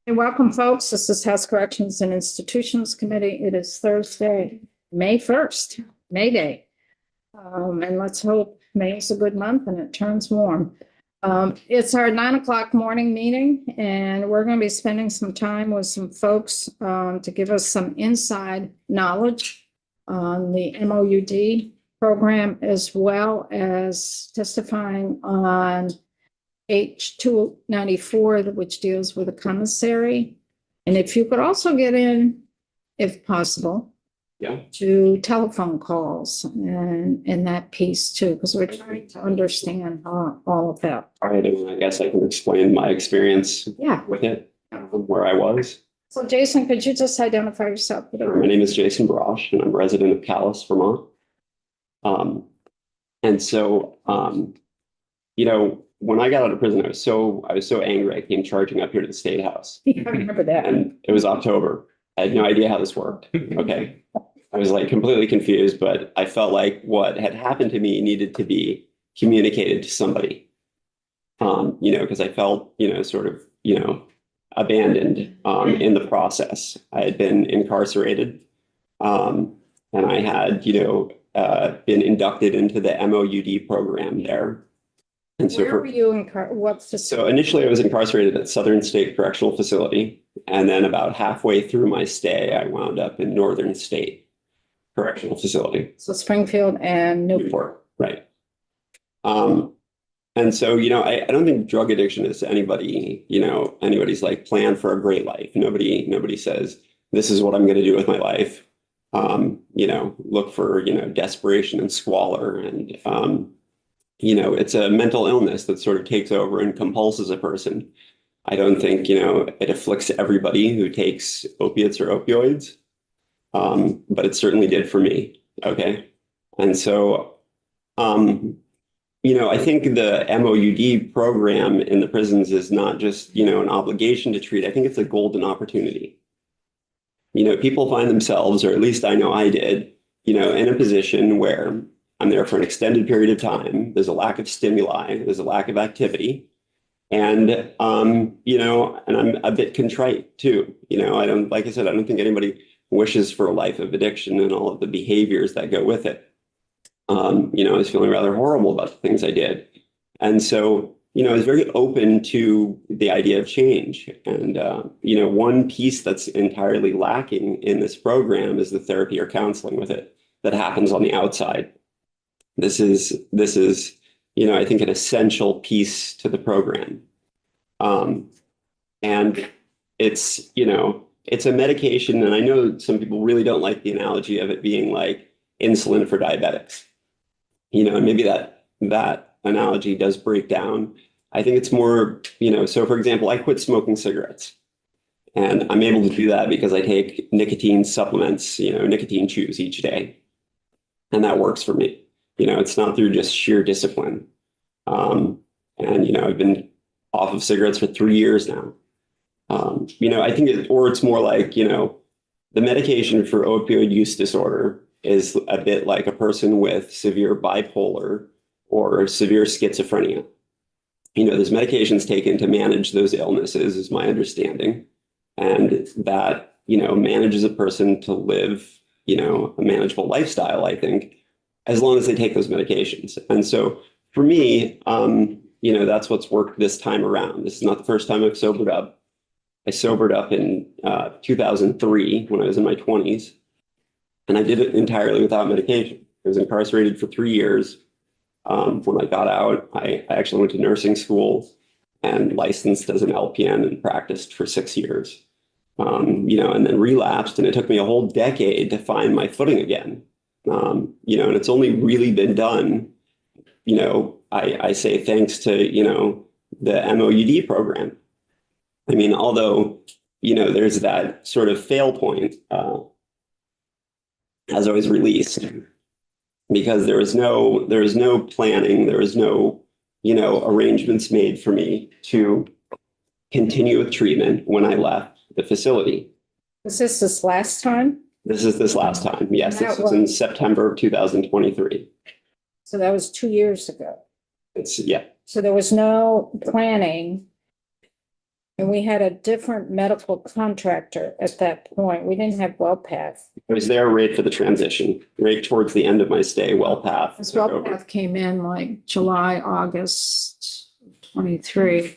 And welcome, folks. This is House Corrections and Institutions Committee. It is Thursday, May 1st, May Day. And let's hope May is a good month and it turns warm. It's our 9 o'clock morning meeting, and we're going to be spending some time with some folks to give us some inside knowledge on the MOUD program, as well as testifying on H-294, which deals with a commissary. And if you could also get in, if possible, to telephone calls and that piece too, because we're trying to understand all of that. All right, I guess I can explain my experience with it, where I was. So Jason, could you just identify yourself? My name is Jason Brosh, and I'm a resident of Calais, Vermont. When I got out of prison, I was so angry. I came charging up here to the State House. I remember that. And it was October. I had no idea how this worked. Okay. I was like completely confused, but I felt like what had happened to me needed to be communicated to somebody. Because I felt, sort of, abandoned in the process. I had been incarcerated, and I had, been inducted into the MOUD program there. And so where were you So initially I was incarcerated at Southern State Correctional Facility. And then about halfway through my stay, I wound up in Northern State Correctional Facility. So Springfield and Newport. Right. And so, I don't think drug addiction is anybody, anybody's like plan for a great life. Nobody says, this is what I'm going to do with my life. Look for, desperation and squalor and, it's a mental illness that sort of takes over and compulses a person. I don't think, it afflicts everybody who takes opiates or opioids, but it certainly did for me. Okay. And so, I think the MOUD program in the prisons is not just, an obligation to treat. I think it's a golden opportunity. People find themselves, or at least I know I did, in a position where I'm there for an extended period of time. There's a lack of stimuli. There's a lack of activity. And, and I'm a bit contrite too. Like I said, I don't think anybody wishes for a life of addiction and all of the behaviors that go with it. I was feeling rather horrible about the things I did. And so, I was very open to the idea of change. And, one piece that's entirely lacking in this program is the therapy or counseling with it that happens on the outside. This is, I think, an essential piece to the program. And it's, it's a medication. And I know some people really don't like the analogy of it being like insulin for diabetics. And maybe that analogy does break down. I think it's more, so for example, I quit smoking cigarettes. And I'm able to do that because I take nicotine supplements, nicotine chews each day. And that works for me. It's not through just sheer discipline. And, I've been off of cigarettes for 3 years now. I think it's more like, the medication for opioid use disorder is a bit like a person with severe bipolar or severe schizophrenia. There's medications taken to manage those illnesses, is my understanding. And that, manages a person to live, a manageable lifestyle, I think, as long as they take those medications. And so for me, that's what's worked this time around. This is not the first time I've sobered up. I sobered up in 2003 when I was in my 20s, and I did it entirely without medication. I was incarcerated for 3 years. When I got out, I actually went to nursing school and licensed as an LPN and practiced for 6 years, and then relapsed. And it took me a whole decade to find my footing again. And it's only really been done, I say thanks to, the MOUD program. I mean, although, there's that sort of fail point as I was released, because there was no planning, there was no, arrangements made for me to continue with treatment when I left the facility. Was this last time? This is this last time. Yes, this was in September of 2023. So that was 2 years ago. Yeah. So there was no planning And we had a different medical contractor at that point. We didn't have WellPath. I was there right for the transition, right towards the end of my stay. WellPath Because took over. WellPath came in like July, August 23.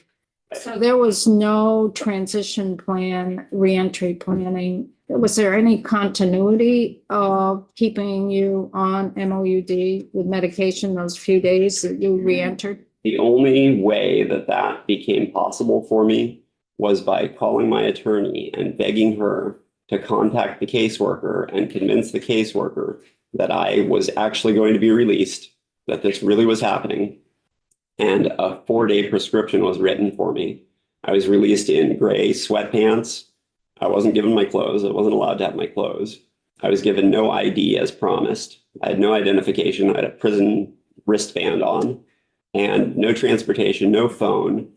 So there was no transition plan, reentry planning. Was there any continuity of keeping you on MOUD with medication those few days that you reentered? The only way that that became possible for me was by calling my attorney and begging her to contact the caseworker and convince the caseworker that I was actually going to be released, that this really was happening. And a 4-day prescription was written for me. I was released in gray sweatpants. I wasn't given my clothes. I wasn't allowed to have my clothes. I was given no ID as promised. I had no identification. I had a prison wristband on and no transportation, no phone.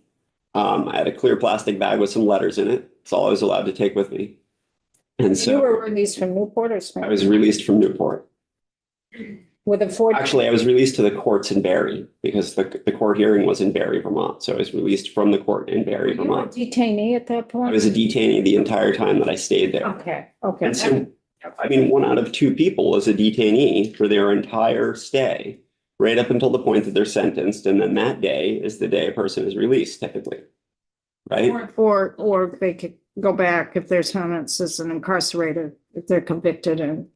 I had a clear plastic bag with some letters in it. That's all I was allowed to take with me. And You so were released from Newport or I Springfield? was released from Newport. With a 4. Actually, I was released to the courts in Barrie because the court hearing was in Barrie, Vermont. So I was released from the court in Barrie, You were a Vermont. detainee at that point? I was a detainee the entire time that I stayed there. Okay, okay. And so, I mean, 1 out of 2 people is a detainee for their entire stay, right up until the point that they're sentenced. And then that day is the day a person is released, typically. Right? Or they could go back if their sentence is an incarcerated, if they're convicted and.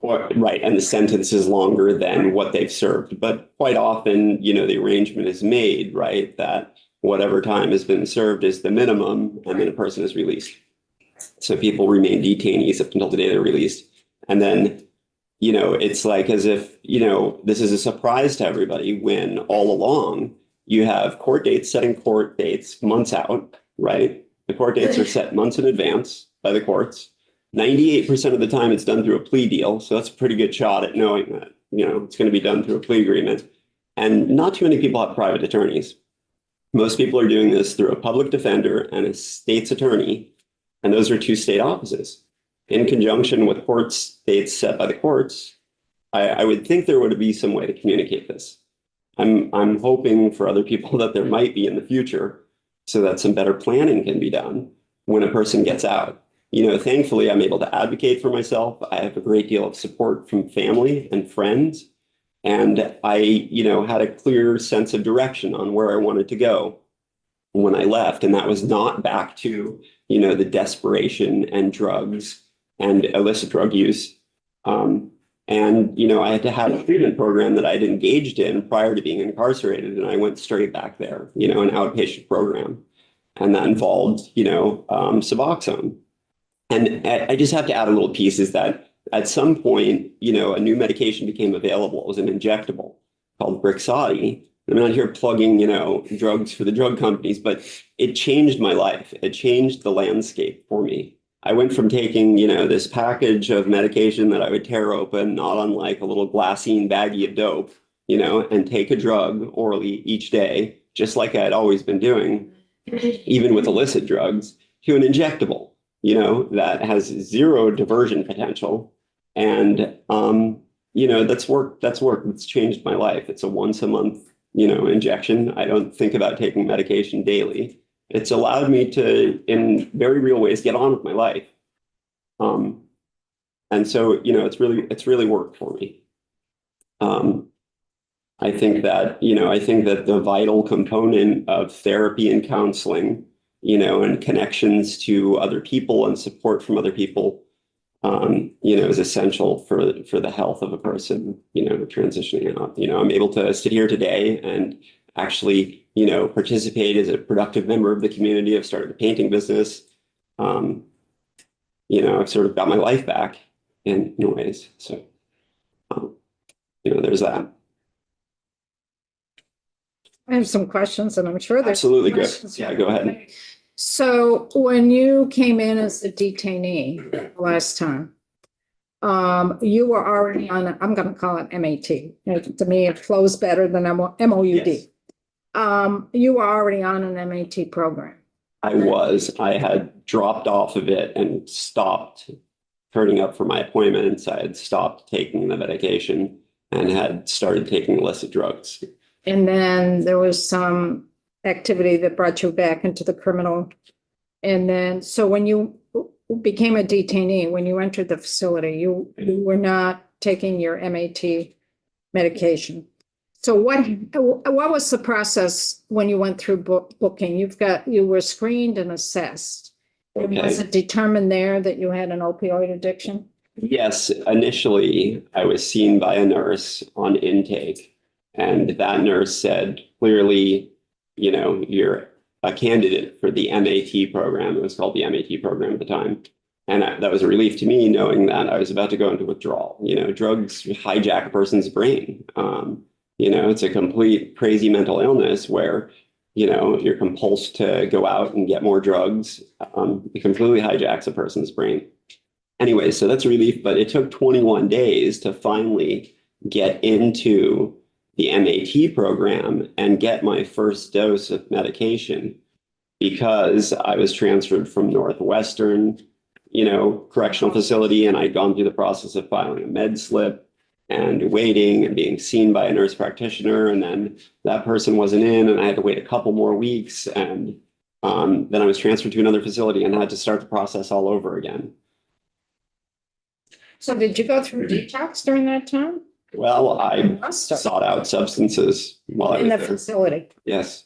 Right. And the sentence is longer than what they've served. But quite often, the arrangement is made, right, that whatever time has been served is the minimum, and then a person is released. So people remain detainees up until the day they're released. And then, it's like as if, this is a surprise to everybody when all along you have court dates setting court dates months out, right? The court dates are set months in advance by the courts. 98% of the time it's done through a plea deal. So that's a pretty good shot at knowing that, it's going to be done through a plea agreement. And not too many people have private attorneys. Most people are doing this through a public defender and a state's attorney. And those are 2 state offices. In conjunction with court dates set by the courts, I would think there would be some way to communicate this. I'm hoping for other people that there might be in the future so that some better planning can be done when a person gets out. Thankfully, I'm able to advocate for myself. I have a great deal of support from family and friends. And I, had a clear sense of direction on where I wanted to go when I left. And that was not back to, the desperation and drugs and illicit drug use. I had to have a treatment program that I'd engaged in prior to being incarcerated. And I went straight back there, an outpatient program. And that involved, Suboxone. And I just have to add a little piece is that at some point, a new medication became available. It was an injectable called Brixadi. I'm not here plugging, drugs for the drug companies, but it changed my life. It changed the landscape for me. I went from taking, this package of medication that I would tear open, not unlike a little glassine baggie of dope, and take a drug orally each day, just like I had always been doing, even with illicit drugs, to an injectable. That has 0 diversion potential. And, that's worked. It's changed my life. It's a once a month, injection. I don't think about taking medication daily. It's allowed me to, in very real ways, get on with my life. And so, it's really worked for me. I think that the vital component of therapy and counseling, and connections to other people and support from other people, is essential for the health of a person, transitioning out. I'm able to sit here today and actually, participate as a productive member of the community. I've started a painting business. I've sort of got my life back in ways. So, there's that. I have some questions and I'm sure there's. Absolutely good. questions. Yeah, go ahead. So when you came in as a detainee last time, you were already on, I'm going to call it MAT. To me, it flows better than MOUD. Yes. You were already on an MAT program. I had dropped off of it and stopped turning up for my appointments. I had stopped taking the medication and had started taking illicit drugs. And then there was some activity that brought you back into the criminal. And then, so when you became a detainee, when you entered the facility, you were not taking your MAT medication. So what was the process when you went through booking? You were screened and assessed. And was Okay. it determined there that you had an opioid addiction? Yes, initially I was seen by a nurse on intake, and that nurse said clearly, you're a candidate for the MAT program. It was called the MAT program at the time. And that was a relief to me, knowing that I was about to go into withdrawal. Drugs hijack a person's brain. It's a complete crazy mental illness where, you're compulsed to go out and get more drugs. It completely hijacks a person's brain. Anyway, so that's a relief, but it took 21 days to finally get into the MAT program and get my first dose of medication because I was transferred from Northwestern, correctional facility, and I'd gone through the process of filing a med slip and waiting and being seen by a nurse practitioner. And then that person wasn't in, and I had to wait a couple more weeks. And then I was transferred to another facility and had to start the process all over again. So did you go through detox during that time? Well, I Must have. sought out substances while I In was the there. facility. Yes.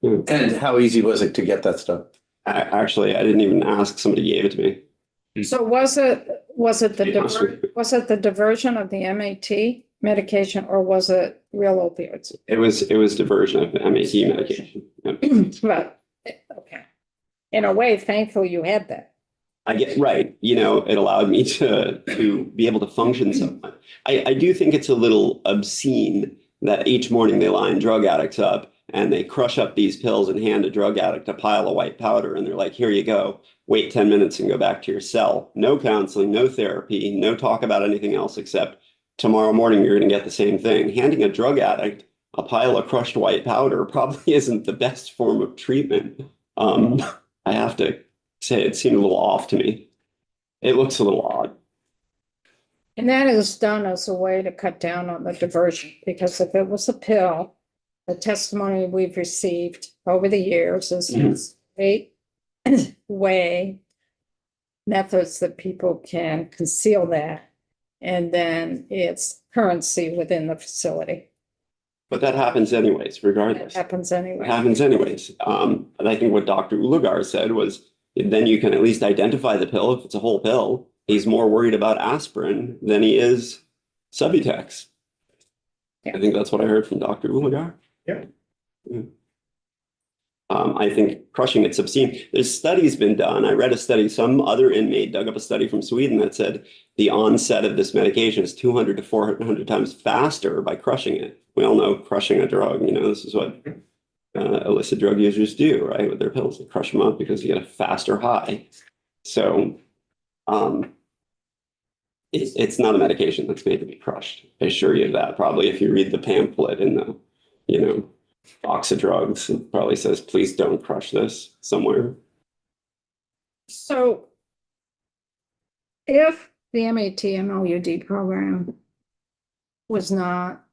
And how easy was it to get that stuff? Actually, I didn't even ask. Somebody gave it to me. So was it Detox. was it the diversion of the MAT medication, or was it real opioids? It was diversion of MAT medication. Yep. But, okay. In a way, thankful you had that. I get right. It allowed me to be able to function somewhat. I do think it's a little obscene that each morning they line drug addicts up and they crush up these pills and hand a drug addict a pile of white powder. And they're like, here you go. Wait 10 minutes and go back to your cell. No counseling, no therapy, no talk about anything else except tomorrow morning you're going to get the same thing. Handing a drug addict a pile of crushed white powder probably isn't the best form of treatment. I have to say it seemed a little off to me. It looks a little odd. And that is done as a way to cut down on the diversion, because if it was a pill, the testimony we've received over the years is great way methods that people can conceal that, and then it's currency within the facility. But that happens anyways, It regardless. happens It anyway. happens anyways. And I think what Dr. Ulagar said was, then you can at least identify the pill if it's a whole pill. He's more worried about aspirin than he is Subutex. Yeah. I think that's what I heard from Dr. Ulagar. Yeah. I think crushing it's obscene. There's studies been done. I read a study, some other inmate dug up a study from Sweden that said the onset of this medication is 200 to 400 times faster by crushing it. We all know crushing a drug, this is what illicit drug users do, right? With their pills, they crush them up because you get a faster high. So it's not a medication that's made to be crushed. I assure you of that. Probably if you read the pamphlet in the, box of drugs, it probably says, please don't crush this somewhere. So if the MAT MOUD program was not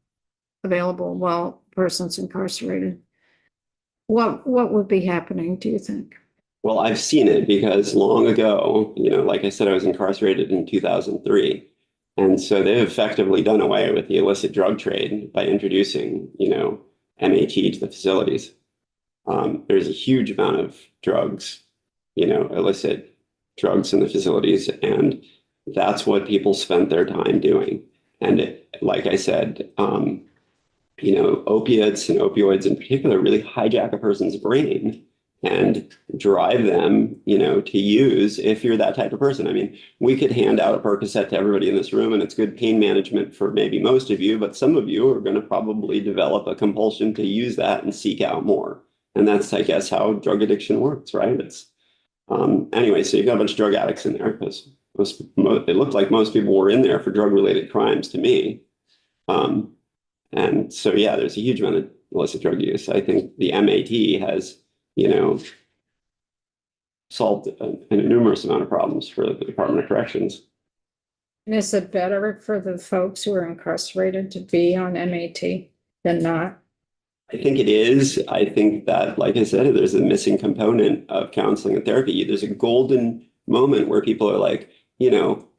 available while a person's incarcerated, what would be happening, do you think? Well, I've seen it because long ago, like I said, I was incarcerated in 2003. And so they've effectively done away with the illicit drug trade by introducing, MAT to the facilities. There's a huge amount of drugs, illicit drugs in the facilities, and that's what people spent their time doing. And like I said, opiates and opioids in particular really hijack a person's brain and drive them, to use if you're that type of person. I mean, we could hand out a Percocet to everybody in this room and it's good pain management for maybe most of you, but some of you are going to probably develop a compulsion to use that and seek out more. And that's, I guess, how drug addiction works, right? It's anyway, so you've got a bunch of drug addicts in there because it looked like most people were in there for drug-related crimes to me. And so, yeah, there's a huge amount of illicit drug use. I think the MAT has solved an enormous amount of problems for the Department of Corrections. And is it better for the folks who are incarcerated to be on MAT than not? I think it is. I think that, like I said, there's a missing component of counseling and therapy. There's a golden moment where people are like,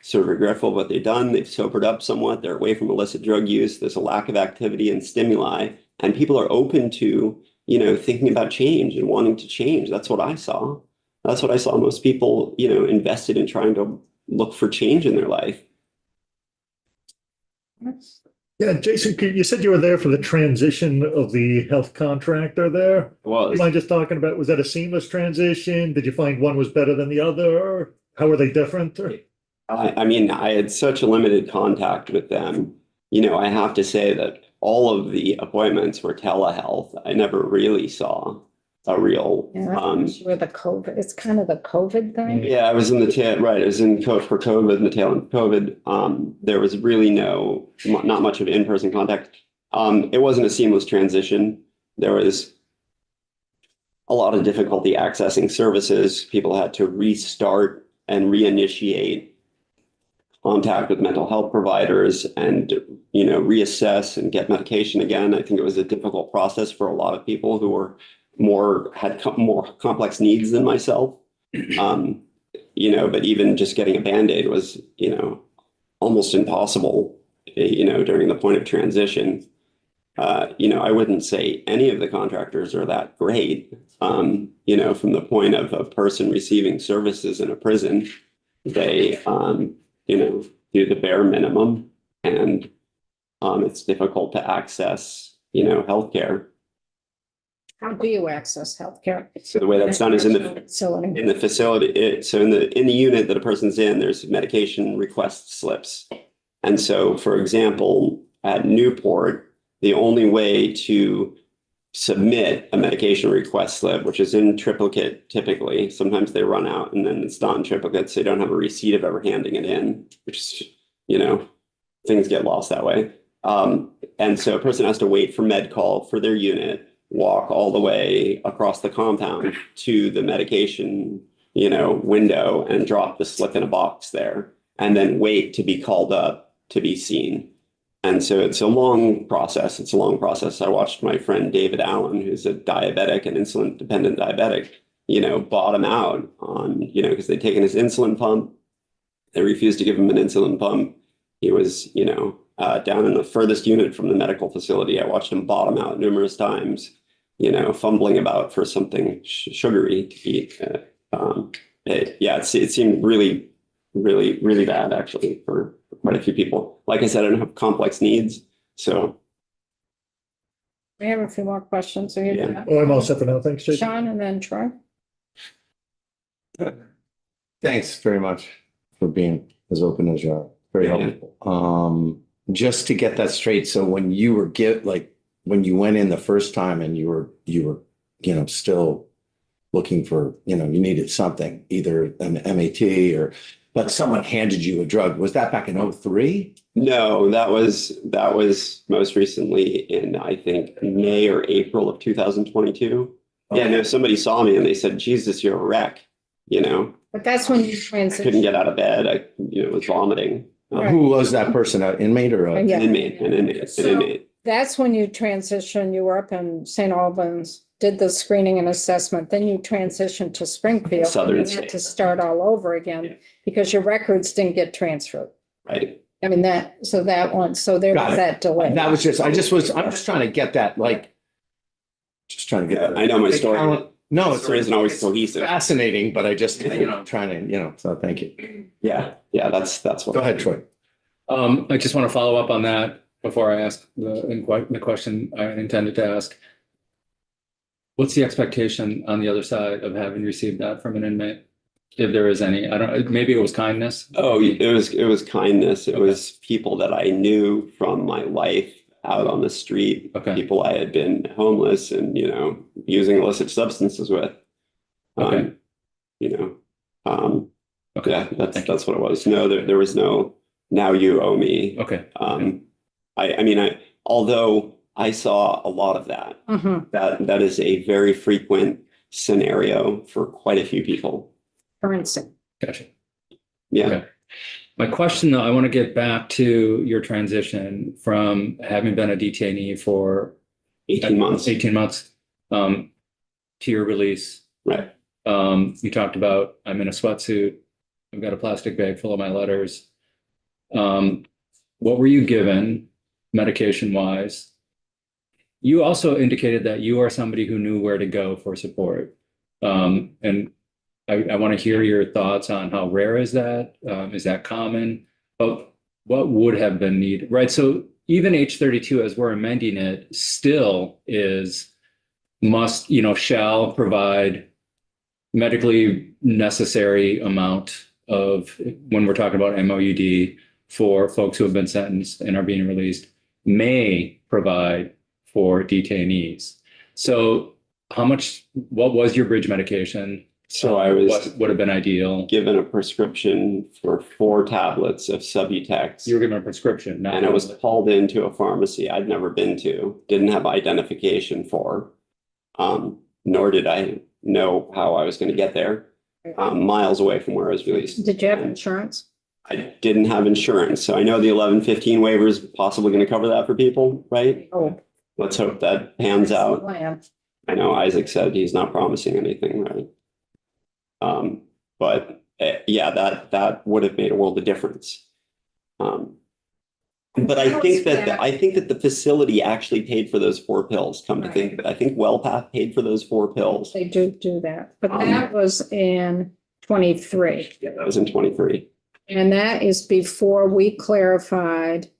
sort of regretful of what they've done. They've sobered up somewhat. They're away from illicit drug use. There's a lack of activity and stimuli, and people are open to, thinking about change and wanting to change. That's what I saw. That's what I saw. Most people, invested in trying to look for change in their life. Yeah, Jason, you said you were there for the transition of the health contractor there. Well, You mind just talking about, was that a seamless transition? Did you find one was better than the other? How were they different? I mean, I had such a limited contact with them. I have to say that all of the appointments were telehealth. I never really saw a real, With the COVID, it's kind of the COVID thing. yeah, I was in the tail, right. I was in for COVID, in the tail end of COVID. There was really not much of in-person contact. It wasn't a seamless transition. There was a lot of difficulty accessing services. People had to restart and reinitiate contact with mental health providers and, reassess and get medication again. I think it was a difficult process for a lot of people who were had more complex needs than myself. But even just getting a Band-Aid was, almost impossible, during the point of transition. I wouldn't say any of the contractors are that great. From the point of a person receiving services in a prison, they, do the bare minimum, and it's difficult to access, healthcare. How do you access healthcare? So the way that's done is in the facility. So in the unit that a person's in, there's medication request slips. And so, for example, at Newport, the only way to submit a medication request slip, which is in triplicate typically, sometimes they run out and then it's not in triplicate, so they don't have a receipt of ever handing it in, which is, things get lost that way. And so a person has to wait for med call for their unit, walk all the way across the compound to the medication, window and drop the slip in a box there, and then wait to be called up to be seen. And so it's a long process. I watched my friend David Allen, who's a diabetic and insulin dependent diabetic, bottom out on, because they'd taken his insulin pump. They refused to give him an insulin pump. He was, down in the furthest unit from the medical facility. I watched him bottom out numerous times, fumbling about for something sugary to eat. It seemed really, really, really bad actually for quite a few people. Like I said, I don't have complex needs, so. We have a few more questions. Yeah. Oh, I'm all set for now. Thanks, Jason. Sean and then Troy. Thanks very much for being as open as you are. Very helpful. Just to get that straight. So when you were when you went in the first time and you were, still looking for, you needed something, either an MAT but someone handed you a drug. Was that back in 2003? No, that was most recently in, I think, May or April of 2022. Okay. Yeah, no, somebody saw me and they said, Jesus, you're a wreck, But that's when you I couldn't transition. get out of bed. I, was vomiting. Right. Who was that person? An inmate or a? Yeah. An inmate. That's when you transition. You were up in St. Albans, did the screening and assessment, then you transitioned to Springfield. Southern and you had state. to start all over again because your records didn't get transferred. Right. I mean, there Got was it. that delay. That was I'm just trying to get that, just trying to get that. I know my story. No, The story isn't always it's cohesive. fascinating, but I just, trying to, so thank you. Yeah, that's what. Go ahead, Troy. I just want to follow up on that before I ask the question I intended to ask. What's the expectation on the other side of having received that from an inmate? If there is any, I don't, maybe it was kindness. Oh, it was kindness. It was people that I knew from my life out on the street, Okay. people I had been homeless and, using illicit substances with. Okay. Okay. Yeah, that's what it was. No, there was no, now you owe me. Okay. Although I saw a lot of that, Mhm. that is a very frequent scenario for quite a few people. Currency. Gotcha. Yeah. Okay. My question, though, I want to get back to your transition from having been a detainee for 18 months. 18 months, tier release. Right. You talked about, I'm in a sweatsuit. I've got a plastic bag full of my letters. What were you given medication wise? You also indicated that you are somebody who knew where to go for support. And I want to hear your thoughts on how rare is that? Is that common? But what would have been needed, right? So even H32, as we're amending it, still is must, shall provide medically necessary amount of, when we're talking about MOUD for folks who have been sentenced and are being released, may provide for detainees. So what was your bridge medication? So I was What would have been ideal? given a prescription for 4 tablets of Subutex. You were given a prescription, not. And I was called into a pharmacy I'd never been to, didn't have identification for, nor did I know how I was going to get there, miles away from where I was released. Did you have insurance? I didn't have insurance, so I know the 1115 waiver is possibly going to cover that for people, right? Oh. Let's hope that pans out. Plan. I know Isaac said he's not promising anything, right? But yeah, that would have made a world of difference. But I think that the facility actually paid for those 4 pills. Come to think of it, I think WellPath paid for those 4 pills. They do that, but that was in 23. Yeah, that was in 23. And that is before we clarified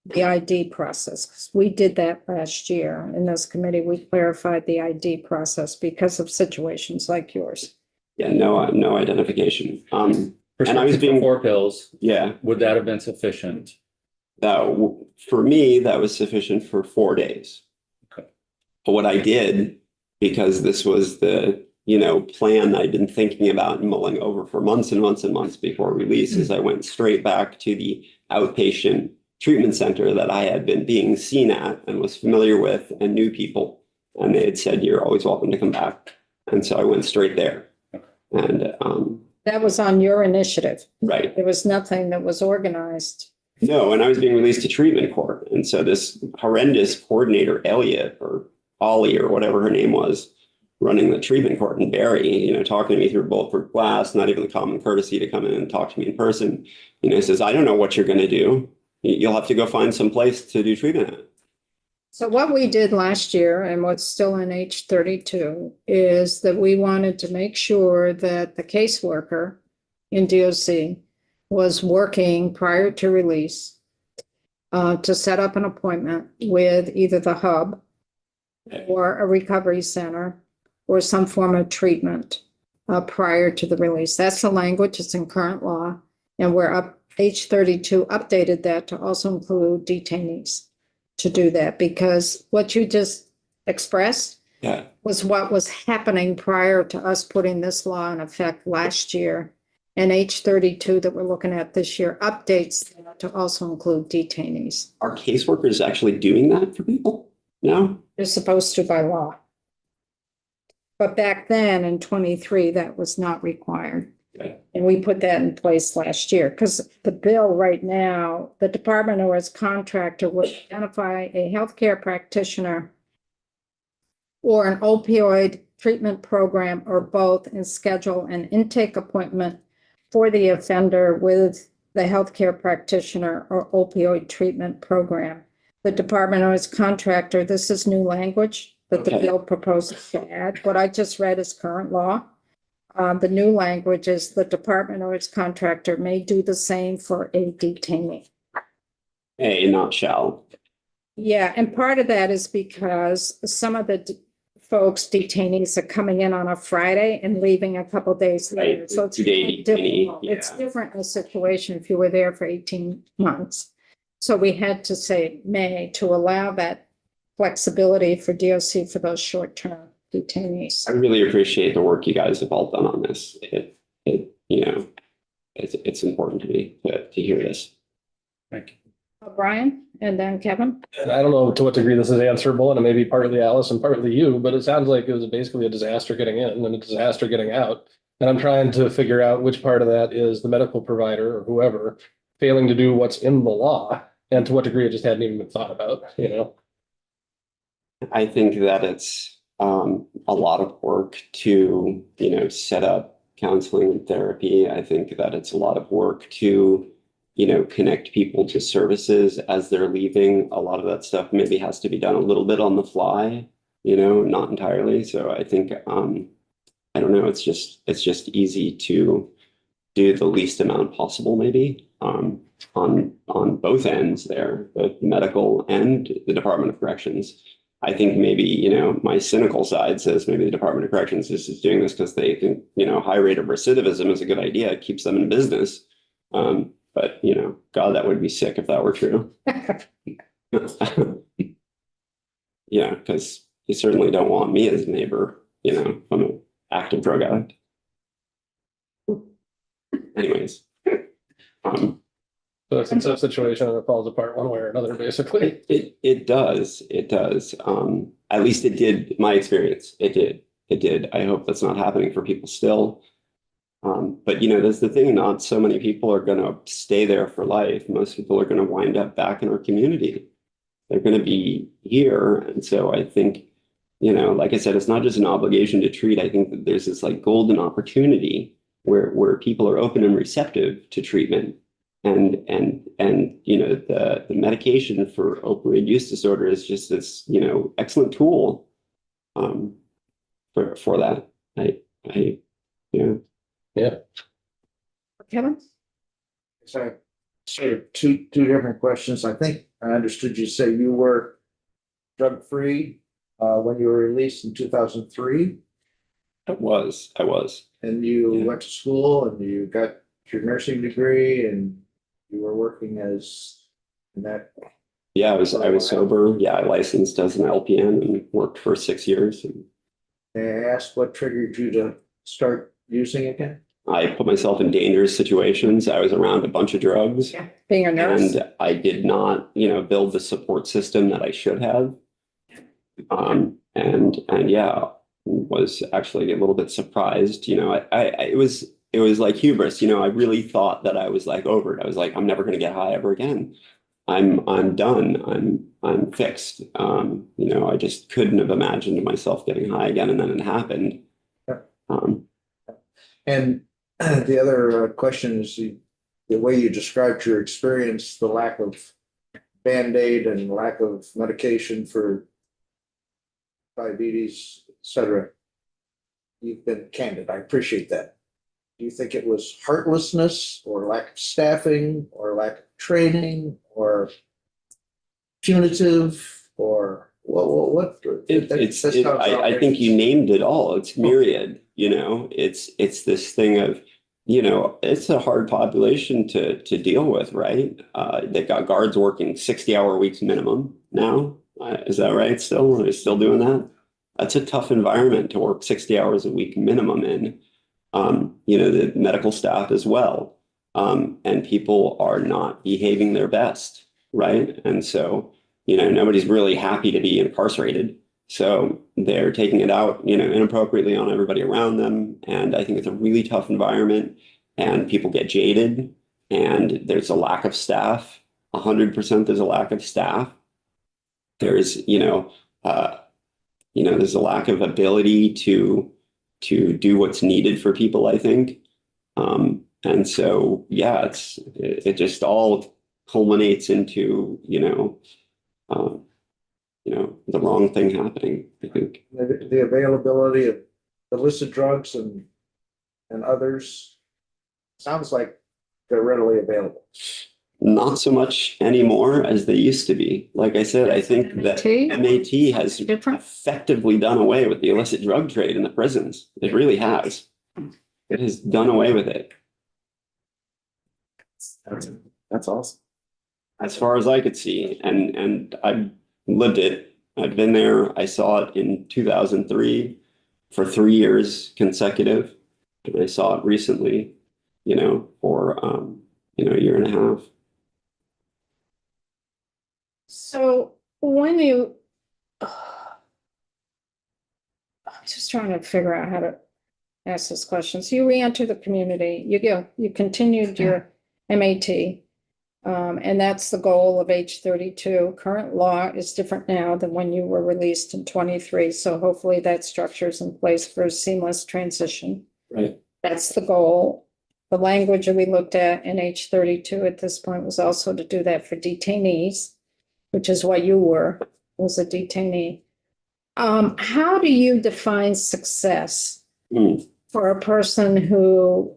the ID process. 'Cause we did that last year in this committee. We clarified the ID process because of situations like yours. Yeah, no identification. And I was Prescription being- for 4 pills, Yeah, would that have been sufficient? for me, that was sufficient for 4 days. Okay. But what I did, because this was the, plan I'd been thinking about and mulling over for months and months and months before release, is I went straight back to the outpatient treatment center that I had been being seen at and was familiar with and knew people. And they had said, you're always welcome to come back. And so I went straight there. And, That was on your initiative. right. There was nothing that was organized. No, and I was being released to treatment court. And so this horrendous coordinator, Elliot or Ollie or whatever her name was, running the treatment court in Barrie, talking to me through bulletproof glass, not even the common courtesy to come in and talk to me in person, says, I don't know what you're going to do. You'll have to go find some place to do treatment at. So what we did last year and what's still in H32 is that we wanted to make sure that the caseworker in DOC was working prior to release to set up an appointment with either the hub or a recovery center or some form of treatment prior to the release. That's the language. It's in current law. And H32 updated that to also include detainees to do that, because what you just expressed was what was happening prior to us putting this law in effect last year. And H32 that we're looking at this year updates to also include detainees. Are caseworkers actually doing that for people? No? They're supposed to by law. But back then in 23, that was not required. Okay. And we put that in place last year because the bill right now, the department or its contractor would identify a healthcare practitioner or an opioid treatment program or both and schedule an intake appointment for the offender with the healthcare practitioner or opioid treatment program. The department or its contractor, this is new language that the Okay. bill proposes to add. What I just read is current law. The new language is the department or its contractor may do the same for a detainee. Not shall. Yeah, and part of that is because some of the folks, detainees, are coming in on a Friday and leaving a couple days later. Right, So it's 2-day detainee, difficult. It's yeah. different in a situation if you were there for 18 months. So we had to say may to allow that flexibility for DOC for those short-term detainees. I really appreciate the work you guys have all done on this. It's important to me to hear this. Thank you. Brian and then Kevin. And I don't know to what degree this is answerable, and it may be partly Alice and partly you, but it sounds like it was basically a disaster getting in and a disaster getting out. And I'm trying to figure out which part of that is the medical provider or whoever failing to do what's in the law, and to what degree it just hadn't even been thought about, I think that it's a lot of work to, set up counseling and therapy. I think that it's a lot of work to, connect people to services as they're leaving. A lot of that stuff maybe has to be done a little bit on the fly, not entirely. So I think I don't know, it's just easy to do the least amount possible, maybe, on both ends there, both medical and the Department of Corrections. I think maybe, my cynical side says maybe the Department of Corrections is doing this because they think, high rate of recidivism is a good idea. It keeps them in business. But, God, that would be sick if that were true. Yeah, because you certainly don't want me as a neighbor, if I'm an active drug addict. Anyways. So it's a tough situation and it falls apart one way or another, basically. It does. It does. At least it did, my experience. It did. I hope that's not happening for people still. But that's the thing, not so many people are going to stay there for life. Most people are going to wind up back in our community. They're going to be here. And so I think, like I said, it's not just an obligation to treat. I think that there's this like golden opportunity where people are open and receptive to treatment. And the medication for opioid use disorder is just this, excellent tool for that. Yeah. Kevin? So sort of two different questions. I think I understood you say you were drug-free when you were released in 2003, I was. and you Yeah. went to school and you got your nursing degree and you were working as in that. Yeah, I was sober. Yeah, I licensed as an LPN and worked for 6 years. And May I ask what triggered you to start using again? I put myself in dangerous situations. I was around a bunch of drugs. Yeah. Being a nurse? And I did not, build the support system that I should have. And yeah, was actually a little bit surprised. It was like hubris. I really thought that I was like over it. I was like, I'm never going to get high ever again. I'm done. I'm fixed. I just couldn't have imagined myself getting high again, and then it happened. And the other question is the way you described your experience, the lack of Band-Aid and lack of medication for diabetes, et cetera. You've been candid. I appreciate that. Do you think it was heartlessness or lack of staffing or lack of training or punitive or what? I think you named it all. It's myriad, it's this thing of, it's a hard population to deal with, right? They've got guards working 60-hour weeks minimum now. Is that right? Still, are they still doing that? That's a tough environment to work 60 hours a week minimum in. The medical staff as well. And people are not behaving their best, right? And so, nobody's really happy to be incarcerated. So they're taking it out, inappropriately on everybody around them. And I think it's a really tough environment and people get jaded and there's a lack of staff. 100% there's a lack of staff. There's, there's a lack of ability to do what's needed for people, I think. And so, yeah, it just all culminates into, the wrong thing happening, I think. The availability of illicit drugs and others sounds like they're readily available. Not so much anymore as they used to be. Like I said, I think that MAT has Different. effectively done away with the illicit drug trade in the prisons. It really has. It has done away with it. That's awesome. As far as I could see, and I've lived it. I've been there. I saw it in 2003 for 3 years consecutive. And I saw it recently, for a year and a half. So when you, I'm just trying to figure out how to ask this question. So you re-enter the community, you continued your MAT. And that's the goal of H32. Current law is different now than when you were released in 23. So hopefully that structure is in place for a seamless transition. Right. That's the goal. The language that we looked at in H32 at this point was also to do that for detainees, which is what you were, was a detainee. How do you define success for a person who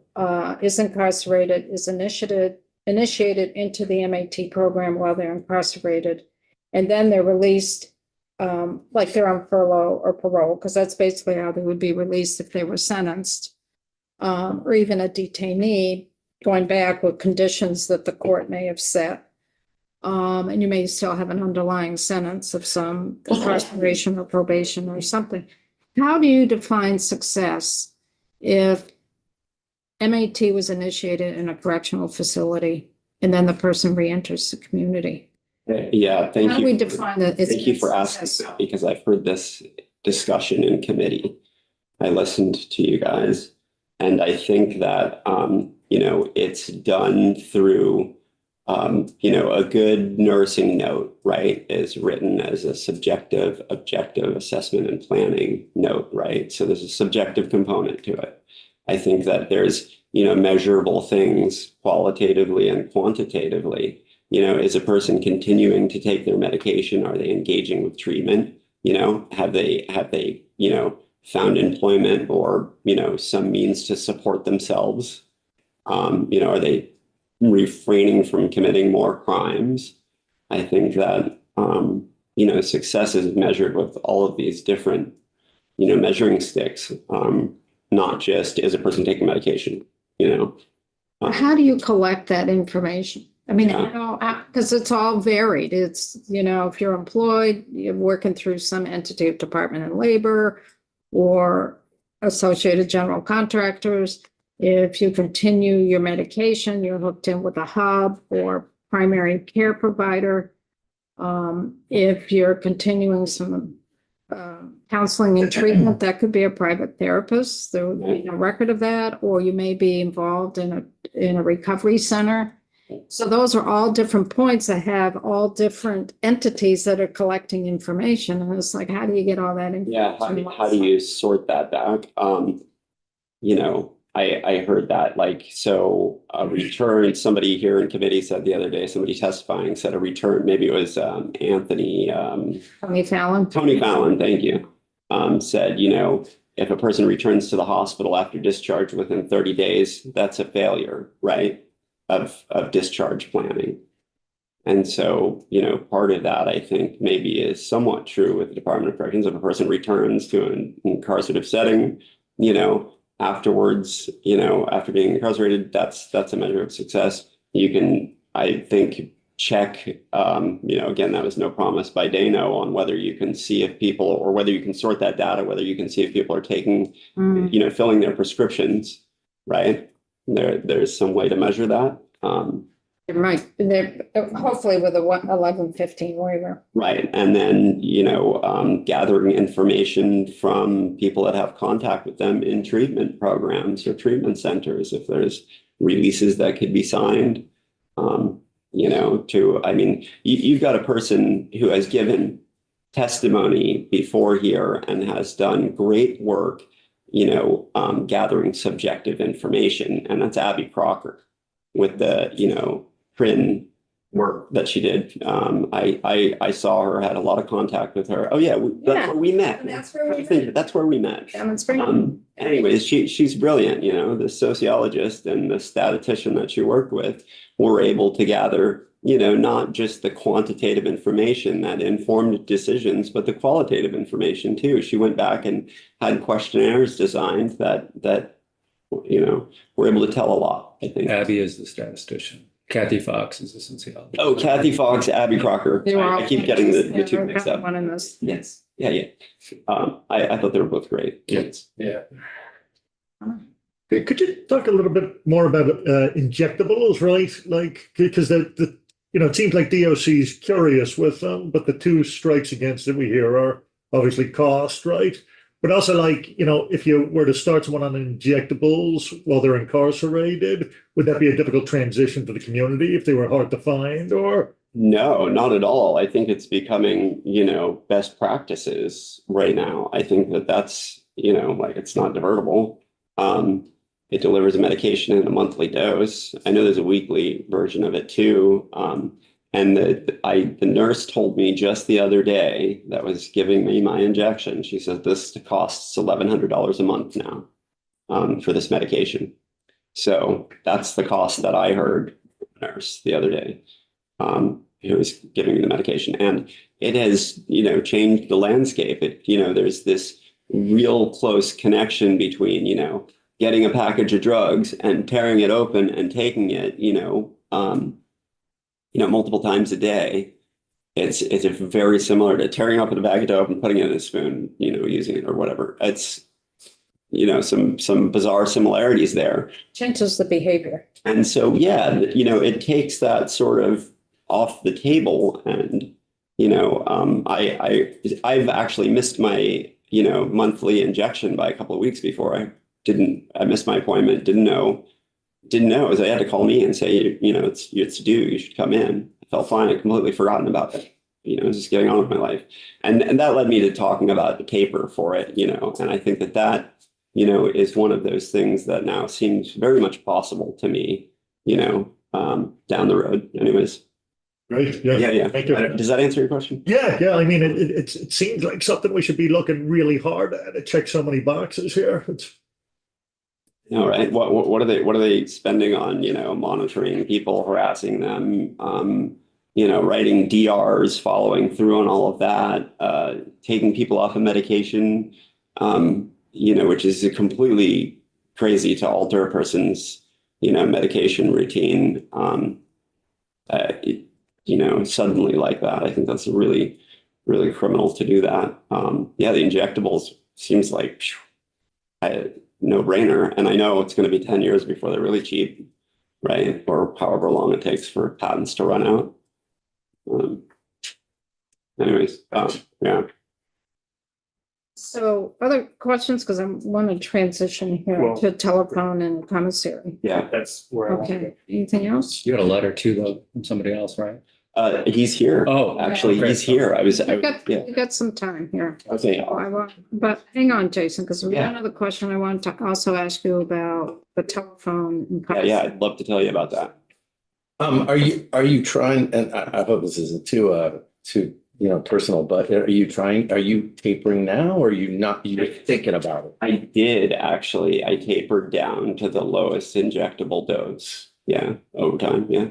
is incarcerated, is initiated into the MAT program while they're incarcerated, and then they're released, like they're on furlough or parole, because that's basically how they would be released if they were sentenced, or even a detainee going back with conditions that the court may have set. And you may still have an underlying sentence of some incarceration or probation or something. How do you define success if MAT was initiated in a correctional facility and then the person reenters the community? Yeah, thank How do we you. define that? Thank you for asking that, because I've heard this discussion in committee. I listened to you guys, and I think that, it's done through, a good nursing note, right, is written as a subjective, objective assessment and planning note, right? So there's a subjective component to it. I think that there's, measurable things qualitatively and quantitatively. Is a person continuing to take their medication? Are they engaging with treatment? Have they, found employment or, some means to support themselves? Are they refraining from committing more crimes? I think that, success is measured with all of these different, measuring sticks, not just is a person taking medication, How do you collect that information? I mean, Yeah. because it's all varied. It's, if you're employed, you're working through some entity of Department of Labor or Associated General Contractors. If you continue your medication, you're hooked in with a hub or primary care provider. If you're continuing some counseling and treatment, that could be a private therapist. There would be no record of that, or you may be involved in a recovery center. So those are all different points that have all different entities that are collecting information. And it's like, how do you get all that information? Yeah, how do you sort that back? I heard that, so a return, somebody here in committee said the other day, somebody testifying said a return, maybe it was Tony Fallon, thank you, said, if a person returns to the hospital after discharge within 30 days, that's a failure, right, of discharge planning. And so, part of that, I think, maybe is somewhat true with the Department of Corrections. If a person returns to an incarcerative setting, afterwards, after being incarcerated, that's a measure of success. You can, I think, check, again, that was no promise by Dano on whether you can see if people, or whether you can sort that data, whether you can see if people are taking, filling their prescriptions, right? There's some way to measure that. Right, hopefully with a 1115 waiver. Right. And then, gathering information from people that have contact with them in treatment programs or treatment centers, if there's releases that could be signed, you've got a person who has given testimony before here and has done great work, gathering subjective information. And that's Abby Crocker with the, PRIN work that she did. I saw her, had a lot of contact with her. Oh yeah, that's where we met. That's where we met. That's where we met. Demonstrating. Anyways, she's brilliant. The sociologist and the statistician that she worked with were able to gather, not just the quantitative information that informed decisions, but the qualitative information too. She went back and had questionnaires designed that were able to tell a lot, I think. Abby is the statistician. Kathy Fox is the sociologist. Oh, Kathy Fox, Abby Crocker. I keep getting the two mixed up. One in this. Yes. Yeah. I thought they were both great. Yes. Yeah. Could you talk a little bit more about injectables, right? Because it seems like DOC is curious with them, but the two strikes against it we hear are obviously cost, right? But also, like, you know, if you were to start someone on injectables while they're incarcerated, would that be a difficult transition to the community if they were hard to find? Or No, not at all. I think it's becoming, best practices right now. I think that that's, like it's not divertible. It delivers a medication in a monthly dose. I know there's a weekly version of it too. And the nurse told me just the other day that was giving me my injection. She said this costs $1,100 a month now for this medication. So that's the cost that I heard from the nurse the other day. Who was giving me the medication, and it has, changed the landscape. There's this real close connection between, getting a package of drugs and tearing it open and taking it, multiple times a day. It's very similar to tearing open a bag of dope and putting it in a spoon, using it or whatever. It's, some bizarre similarities there. Changes the behavior. And so, yeah, it takes that sort of off the table. And, I've actually missed my, monthly injection by a couple of weeks before. I missed my appointment, didn't know. So they had to call me and say, it's due, you should come in. I felt fine. I completely forgotten about it, just getting on with my life. And that led me to talking about the taper for it, and I think that, is one of those things that now seems very much possible to me, down the road anyways. right? Yeah. Yeah. Thank you. Does that answer your question? Yeah, yeah. I mean, it seems like something we should be looking really hard at. It checks so many boxes here. All right. What are they spending on, monitoring people, harassing them, writing DRs, following through on all of that, taking people off of medication, which is completely crazy to alter a person's, medication routine, suddenly like that. I think that's really, really criminal to do that. The injectables seems like no brainer. And I know it's going to be 10 years before they're really cheap, right? Or however long it takes for patents to run out. Yeah. So other questions, because I want to transition here Well- to telephone and commissary. Yeah. That's where I want to Okay, anything else? You got a letter too, though, from somebody else, right? He's here. Oh, Actually, great. he's here. We got some time here. Okay. But hang on, Jason, because we Yeah. have another question I wanted to also ask you about the telephone and Yeah, commissary. I'd love to tell you about that. Are you trying, and I hope this isn't too personal, but are you tapering now, or are you not, you're thinking about it? I did actually. I tapered down to the lowest injectable dose. Yeah, over time. Yeah.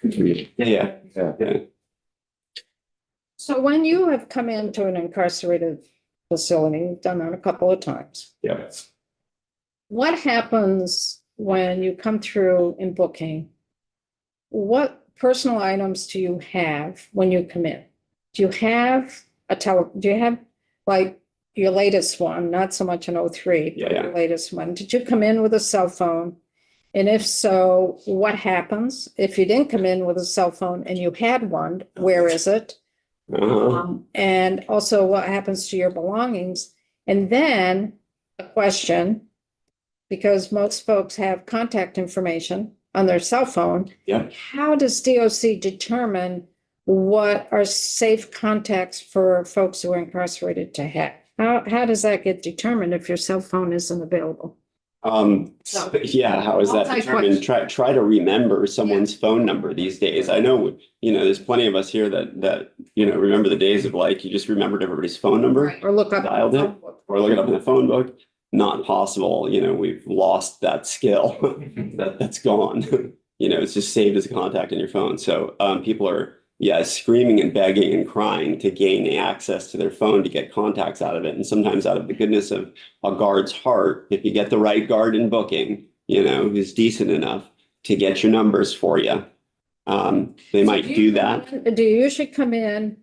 Good for you. Yeah. Yeah. So when you have come into an incarcerated facility, you've done that a couple of times. Yeah. What happens when you come through in booking? What personal items do you have when you come in? Do you have do you have like your latest one, not so much an 03, Yeah, but yeah. your latest one? Did you come in with a cell phone? And if so, what happens? If you didn't come in with a cell phone and you had one, where is it? Uh-huh. And also what happens to your belongings? And then a question, because most folks have contact information on their cell phone. Yeah. How does DOC determine what are safe contacts for folks who are incarcerated to have? How does that get determined if your cell phone isn't available? Yeah, how is that determined? Try to remember someone's phone number these days. I know, there's plenty of us here that remember the days of like, you just remembered everybody's phone number Or look up. Dialed it. or look it up in the phone book. Not possible. We've lost that skill. That's gone. It's just saved as a contact in your phone. So people are, screaming and begging and crying to gain access to their phone to get contacts out of it. And sometimes out of the goodness of a guard's heart, if you get the right guard in booking, who's decent enough to get your numbers for you, they might do that. Do you usually come in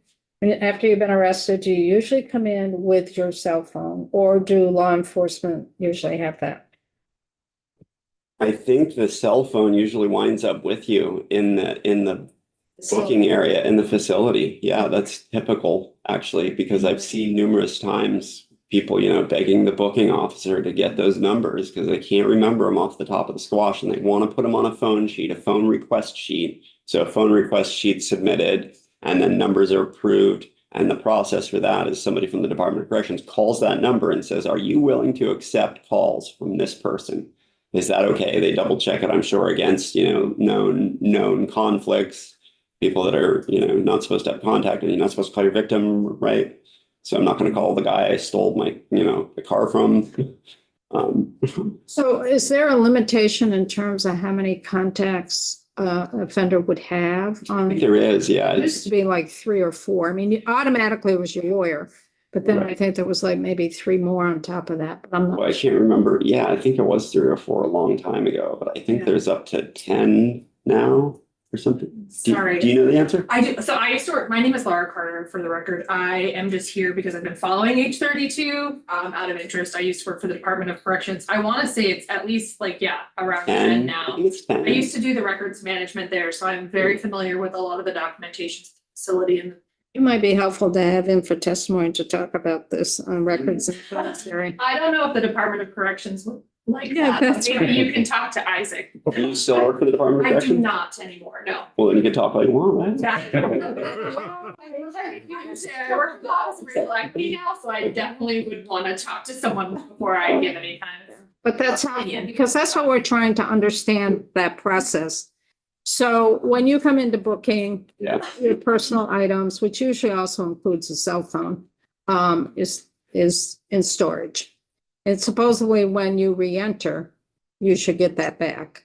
after you've been arrested? Do you usually come in with your cell phone, or do law enforcement usually have that? I think the cell phone usually winds up with you in the booking area in the facility. Yeah, that's typical actually, because I've seen numerous times people, begging the booking officer to get those numbers because they can't remember them off the top of the squash and they want to put them on a phone sheet, a phone request sheet. So a phone request sheet submitted and then numbers are approved. And the process for that is somebody from the Department of Corrections calls that number and says, are you willing to accept calls from this person? Is that okay? They double check it, I'm sure, against, known conflicts, people that are, not supposed to have contact and you're not supposed to call your victim, right? So I'm not going to call the guy I stole my, the car from. So is there a limitation in terms of how many contacts offender would have I on? think there is, yeah. It used to be like 3 or 4. I mean, automatically it was your lawyer, but then I Right. think there was like maybe 3 more on top of that, but I'm Well, I not. can't remember. Yeah, I think it was 3 or 4 a long time ago, but I think Yeah. there's up to 10 now or something. Do Sorry. you know the answer? I do, so I used to work, my name is Laura Carter, for the record. I am just here because I've been following H32, out of interest. I used to work for the Department of Corrections. I want to say it's at least like, around 10 10? I now. think it's 10. I used to do the records management there, so I'm very familiar with a lot of the documentation facility and It might be helpful to have him for testimony to talk about this on records and commissary. I don't know if the Department of Corrections would like Yeah, that. that's Maybe right. you can talk to Isaac. Do you still work for the Department of I do Corrections? not anymore, no. Well, then you can talk all you want, right? Elect me now, so I definitely would want to talk to someone before I give any kind of. But that's how, because that's what we're trying to understand, that process. So when you come into booking, Yeah. your personal items, which usually also includes a cell phone, is in storage. And supposedly when you re-enter, you should get that back.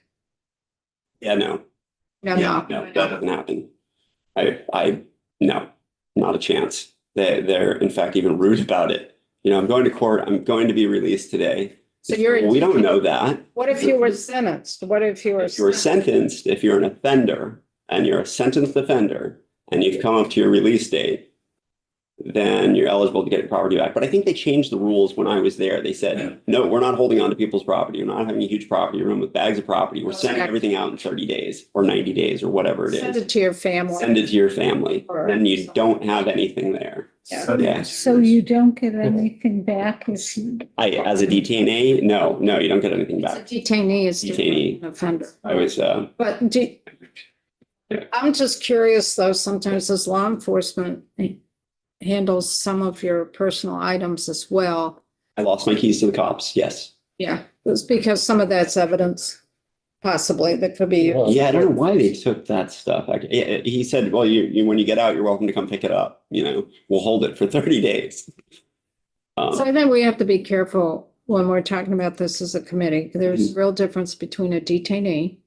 Yeah, no. No, Yeah, no. no, that doesn't happen. No, not a chance. They're in fact even rude about it. I'm going to court. I'm going to be released today. So you're- We don't know that. What if you were sentenced? What if you were? If you're sentenced, if you're an offender and you're a sentenced offender and you've come up to your release date, then you're eligible to get your property back. But I think they changed the rules when I was there. They said, no, we're not holding on to people's property. We're not having a huge property room with bags of property. We're sending everything out in 30 days or 90 days or whatever it Send is. it to your family. Send it to your family. Or- Then you don't have anything there. Yeah. Yeah. So you don't get anything back if you, As a detainee, no, you don't get anything It's a back. detainee is different Detainee. than an offender. I was, But I'm just curious though, sometimes as law enforcement handles some of your personal items as well. I lost my keys to the cops. Yes. Yeah, it's because some of that's evidence possibly that could be. Well, Yeah, I don't know why they took that stuff. He said, well, you when you get out, you're welcome to come pick it up. We'll hold it for 30 days. So I think we have to be careful when we're talking about this as a committee. There's a real difference between a detainee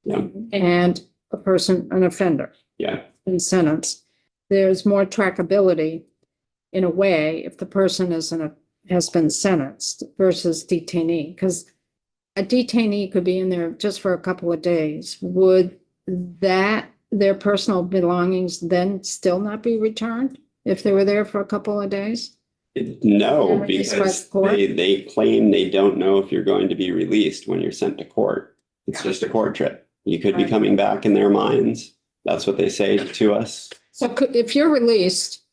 Yeah. and a person, an offender Yeah. in sentence. There's more trackability in a way if the person has been sentenced versus detainee, because a detainee could be in there just for a couple of days. Would their personal belongings then still not be returned if they were there for a couple of days? No, Never released by because the court? they claim they don't know if you're going to be released when you're sent to court. It's just a court trip. You could be Right. coming back in their minds. That's what they say to us. So if you're released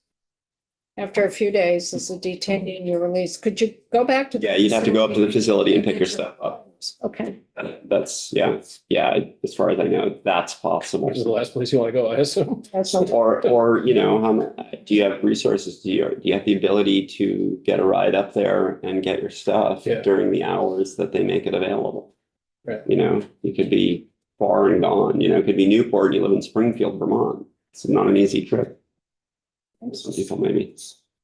after a few days as a detainee and you're released, could you go back to? Yeah, you'd have to go up to the facility and pick your stuff up. Okay. That's, yeah, as far as I know, that's possible. which is the last place you want to go, I assume. That's okay. Or, do you have resources? Do you have the ability to get a ride up there and get your stuff Yeah. during the hours that they make it available? Right. You could be far and gone, it could be Newport, and you live in Springfield, Vermont. It's not an easy trip. Some people maybe.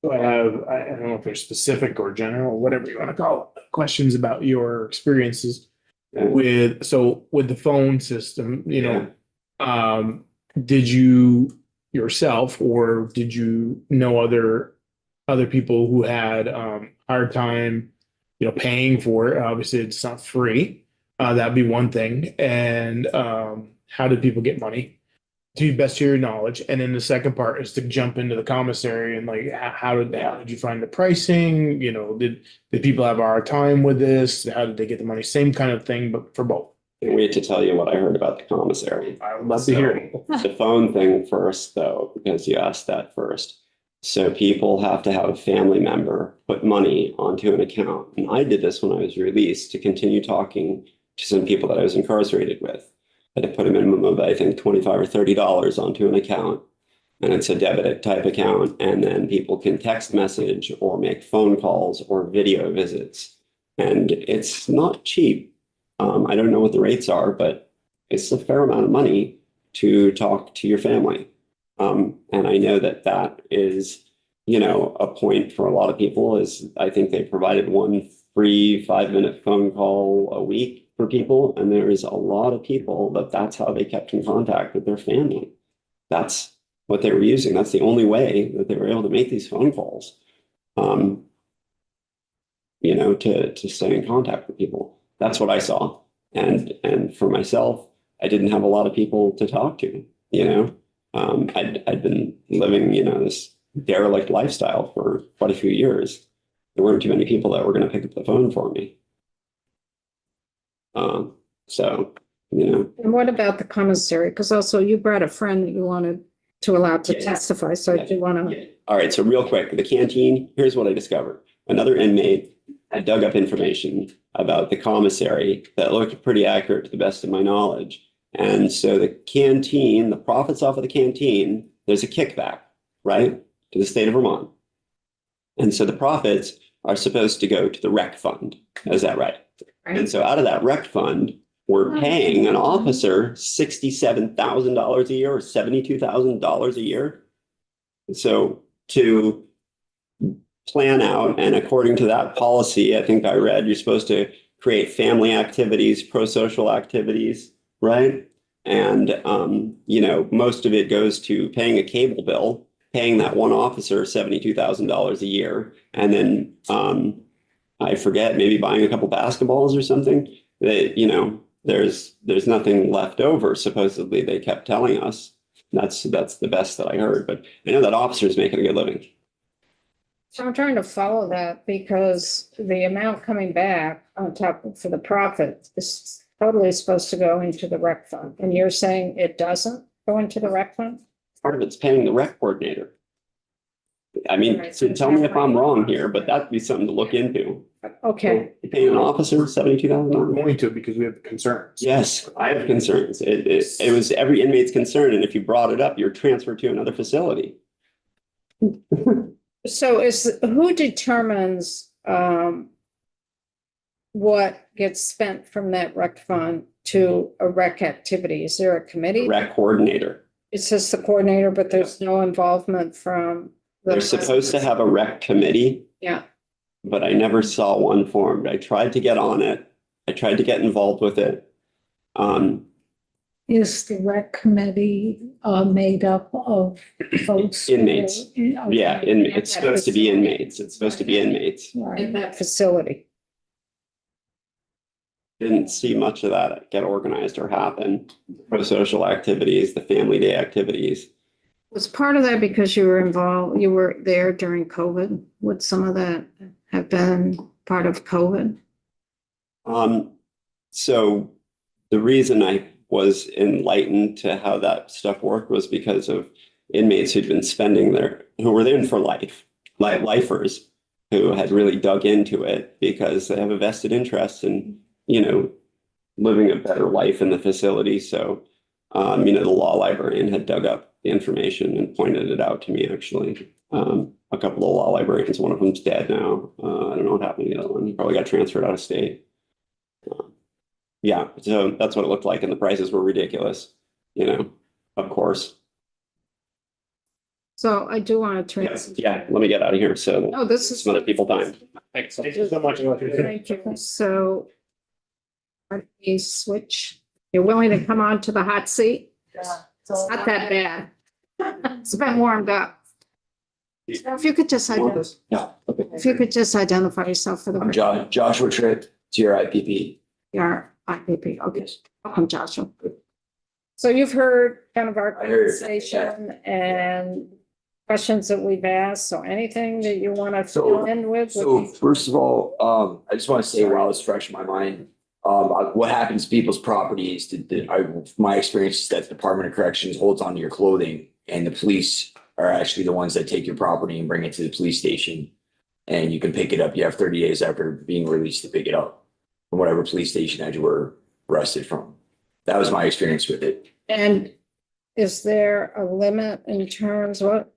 So I don't know if they're specific or general, whatever you want to call it, questions about your experiences with the phone system, did you yourself or did you know other people who had hard time, paying for it? Obviously it's not free. That'd be one thing. And how did people get money? To the best of your knowledge. And then the second part is to jump into the commissary and like, how did you find the pricing? Did people have a hard time with this? How did they get the money? Same kind of thing, but for both. Can't wait to tell you what I heard about the commissary. I would love to hear it. The phone thing first, though, because you asked that first. So people have to have a family member put money onto an account. And I did this when I was released to continue talking to some people that I was incarcerated with. I had to put a minimum of, I think, $25 or $30 onto an account. And it's a debit type account. And then people can text message or make phone calls or video visits. And it's not cheap. I don't know what the rates are, but it's a fair amount of money to talk to your family. And I know that that is, you know, a point for a lot of people is I think they provided one free 5-minute phone call a week for people. And there is a lot of people that that's how they kept in contact with their family. That's what they were using. That's the only way that they were able to make these phone calls, you know, to stay in contact with people. That's what I saw. And for myself, I didn't have a lot of people to talk to, you know. I'd been living, you know, this derelict lifestyle for quite a few years. There weren't too many people that were going to pick up the phone for me. So, you know. And what about the commissary? Because also you brought a friend that you wanted to allow to Yeah. testify, so Yeah. I do want to. Yeah. All right, so real quick, the canteen, here's what I discovered. Another inmate had dug up information about the commissary that looked pretty accurate to the best of my knowledge. And so the canteen, the profits off of the canteen, there's a kickback, right, to the state of Vermont. And so the profits are supposed to go to the rec fund. Is that right? And so out of that rec fund, we're paying an officer $67,000 a year or $72,000 a year. So to plan out, and according to that policy, I think I read, you're supposed to create family activities, pro-social activities, right? And, you know, most of it goes to paying a cable bill, paying that one officer $72,000 a year, and then I forget, maybe buying a couple basketballs or something. That, you know, there's nothing left over. Supposedly, they kept telling us. That's the best that I heard. But I know that officer's making a good living. So I'm trying to follow that because the amount coming back on top for the profit is totally supposed to go into the rec fund. And you're saying it doesn't go into the rec fund? Part of it's paying the rec coordinator. I mean, Right. so tell me if I'm wrong here, but that'd be something to look into. Okay, You're paying an officer We're $72,000. going to because we have concerns. Yes, I have concerns. It was every inmate's concern, and if you brought it up, you're transferred to another facility. so who determines what gets spent from that rec fund to a rec activity? Is there a committee? Rec coordinator. It's just the coordinator, but there's no involvement from. They're supposed to have a rec committee, Yeah, but I never saw one formed. I tried to get on it. I tried to get involved with it. Is the rec committee made up of folks? Inmates. Okay. Yeah, it's supposed to be inmates. It's supposed to be inmates. in Right. that facility. Didn't see much of that get organized or happen. Pro-social activities, the family day activities. Was part of that because you were involved, you were there during COVID? Would some of that have been part of COVID? So the reason I was enlightened to how that stuff worked was because of inmates who'd been who were in for life, like lifers who had really dug into it because they have a vested interest in, you know, living a better life in the facility. So, you know, the law librarian had dug up the information and pointed it out to me, actually. A couple of law librarians, one of them's dead now. I don't know what happened to the other one. He probably got transferred out of state. Yeah, so that's what it looked like. And the prices were ridiculous, you know, of course. So I do want to Yeah, let me get out of here. So Oh, this is. some other people time. Thanks. Thank you so much. Thank you. So. Are we switch? You're willing to come on to the hot seat? It's not that bad. It's been warmed up. So if you could just, Yeah, okay. if you could just identify yourself for the. I'm Joshua Tripp, TRIPP. Your IPP, okay. Welcome, Joshua. So you've heard kind of our I heard, conversation and questions that we've asked, so anything that you want to So- fill in with? So first of all, I just want to say while it's fresh in my mind, what happens to people's properties, my experience is that the Department of Corrections holds onto your clothing and the police are actually the ones that take your property and bring it to the police station. And you can pick it up. You have 30 days after being released to pick it up from whatever police station that you were arrested from. That was my experience with it. And is there a limit in terms what?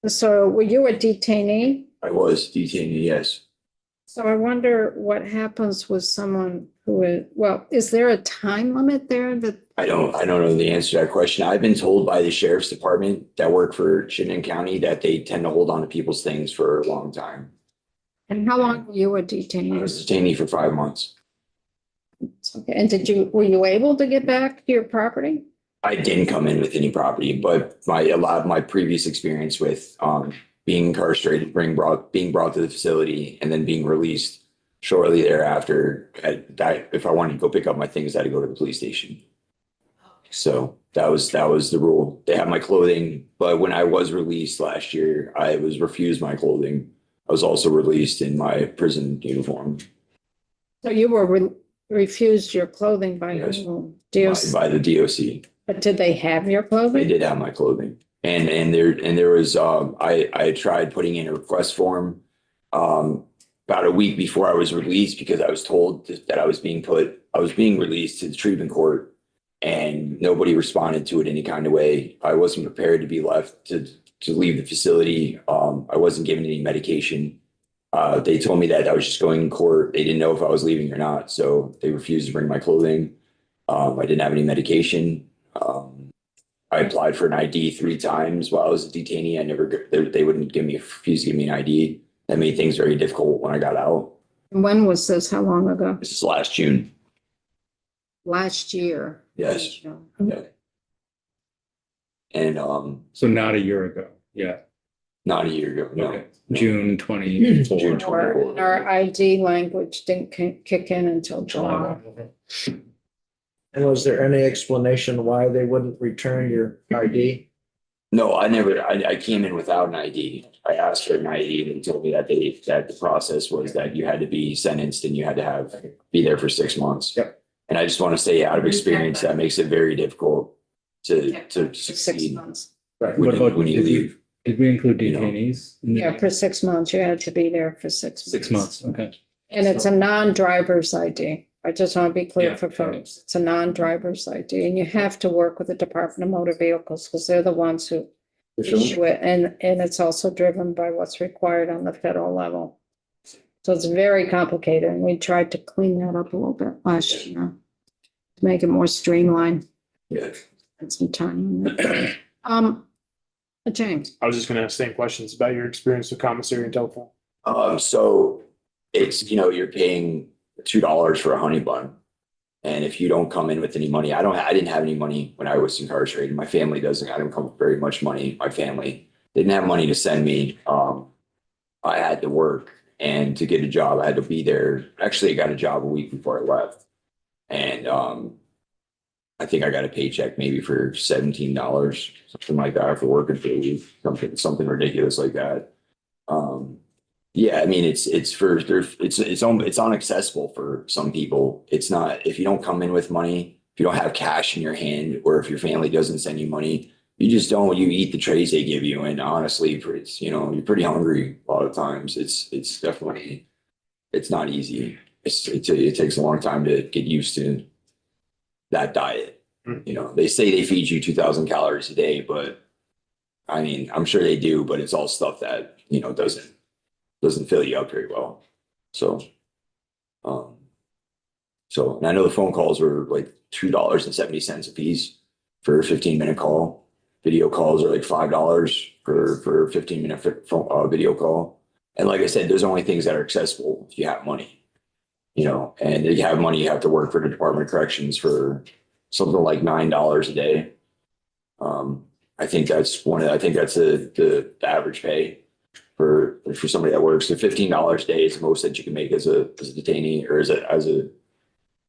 So were you a detainee? I was detained, yes. So I wonder what happens with someone who is, well, is there a time limit there that, I don't know the answer to that question. I've been told by the sheriff's department that work for Chittenden County that they tend to hold on to people's things for a long time. and how long were you a I detainee? was detained for 5 months. Okay, and were you able to get back to your property? I didn't come in with any property, but a lot of my previous experience with being incarcerated, being brought to the facility, and then being released shortly thereafter. If I wanted to go pick up my things, I had to go to the police station. So that was the rule. They had my clothing, but when I was released last year, I was refused my clothing. I was also released in my prison uniform. So you were refused your clothing by Yes. whom? DOC? By the DOC. But did they have your They clothing? did have my clothing. And there was I tried putting in a request form about a week before I was released because I was told that I was being released to the treatment court, and nobody responded to it any kind of way. I wasn't prepared to be left to leave the facility. I wasn't given any medication. They told me that I was just going in court. They didn't know if I was leaving or not, so they refused to bring my clothing. I didn't have any medication. I applied for an ID 3 times while I was a detainee. They wouldn't refuse to give me an ID. That made things very difficult when I got out. When was this? How long ago? This is last June. Last year. Yes. Yeah. And So not a year ago. Yeah. not a year ago, no. Okay. June 24. June 24. And our ID language didn't kick in until July. And was there any explanation why they wouldn't return your ID? No, I came in without an ID. I asked for an ID and they told me that the process was that you had to be sentenced and you had to be there for 6 months. Yep. And I just want to say out of experience, that makes it very difficult to 6 succeed months. What when about, when you leave. did we include You know. detainees? Yeah, for 6 months. You had to be there for 6 months. 6 months, okay. And it's a non-driver's ID. I just want to be clear Yeah, for yeah. folks. It's a non-driver's ID, and you have to work with the Department of Motor Vehicles because they're the ones who issue it, and it's also driven by what's required on the federal level. So it's very complicated, and we tried to clean that up a little bit last year to make it more streamlined Yeah. and some time. James, I was just gonna ask the same questions about your experience with commissary and telephone. So it's, you're paying $2 for a honey bun. And if you don't come in with any money, I didn't have any money when I was incarcerated. My family doesn't, I don't come with very much money. My family didn't have money to send me. I had to work, and to get a job, I had to be there. Actually, I got a job a week before I left. And I think I got a paycheck maybe for $17, something like that, for working for a week, something ridiculous like that. Yeah, I mean, it's inaccessible for some people. It's not, if you don't come in with money, if you don't have cash in your hand, or if your family doesn't send you money, you eat the trays they give you. And honestly, it's, you're pretty hungry a lot of times. It's definitely, it's not easy. It takes a long time to get used to that diet. They say they feed you 2,000 calories a day, but I mean, I'm sure they do, but it's all stuff that, doesn't fill you up very well. So, and I know the phone calls were like $2.70 a piece for a 15-minute call. Video calls are like $5 for a 15-minute video call. And like I said, there's only things that are accessible if you have money, and if you have money, you have to work for the Department of Corrections for something like $9 a day. I think that's the average pay for somebody that works. So $15 a day is the most that you can make as a detainee or as a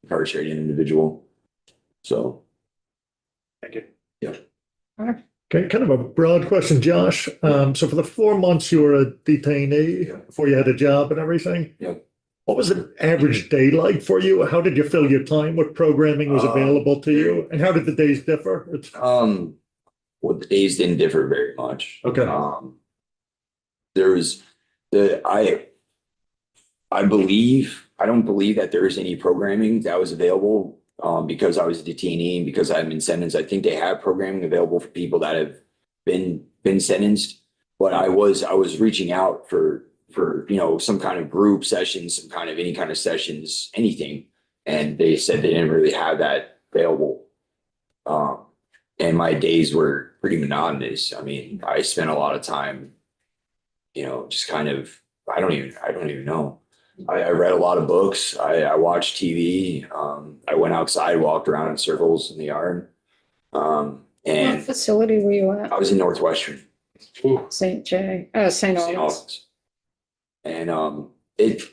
incarcerated individual. So. Thank you. Yeah. Okay, kind of a broad question, Josh. So for the 4 months you were a detainee before you had a job and everything. Yeah. What was an average day like for you? How did you fill your time? What programming was available to you? And how did the days differ? well, the days didn't differ very much. Okay. There was I don't believe that there is any programming that was available because I was a detainee and because I've been sentenced. I think they have programming available for people that have been sentenced, but I was reaching out for some kind of group sessions, some kind of any kind of sessions, anything, and they said they didn't really have that available. And my days were pretty monotonous. I mean, I spent a lot of time, just kind of, I don't even know. I read a lot of books. I watched TV. I went outside, walked around in circles in the yard. What And facility were you I at? was in Northwestern. St. St. St. Albans. Albans. And it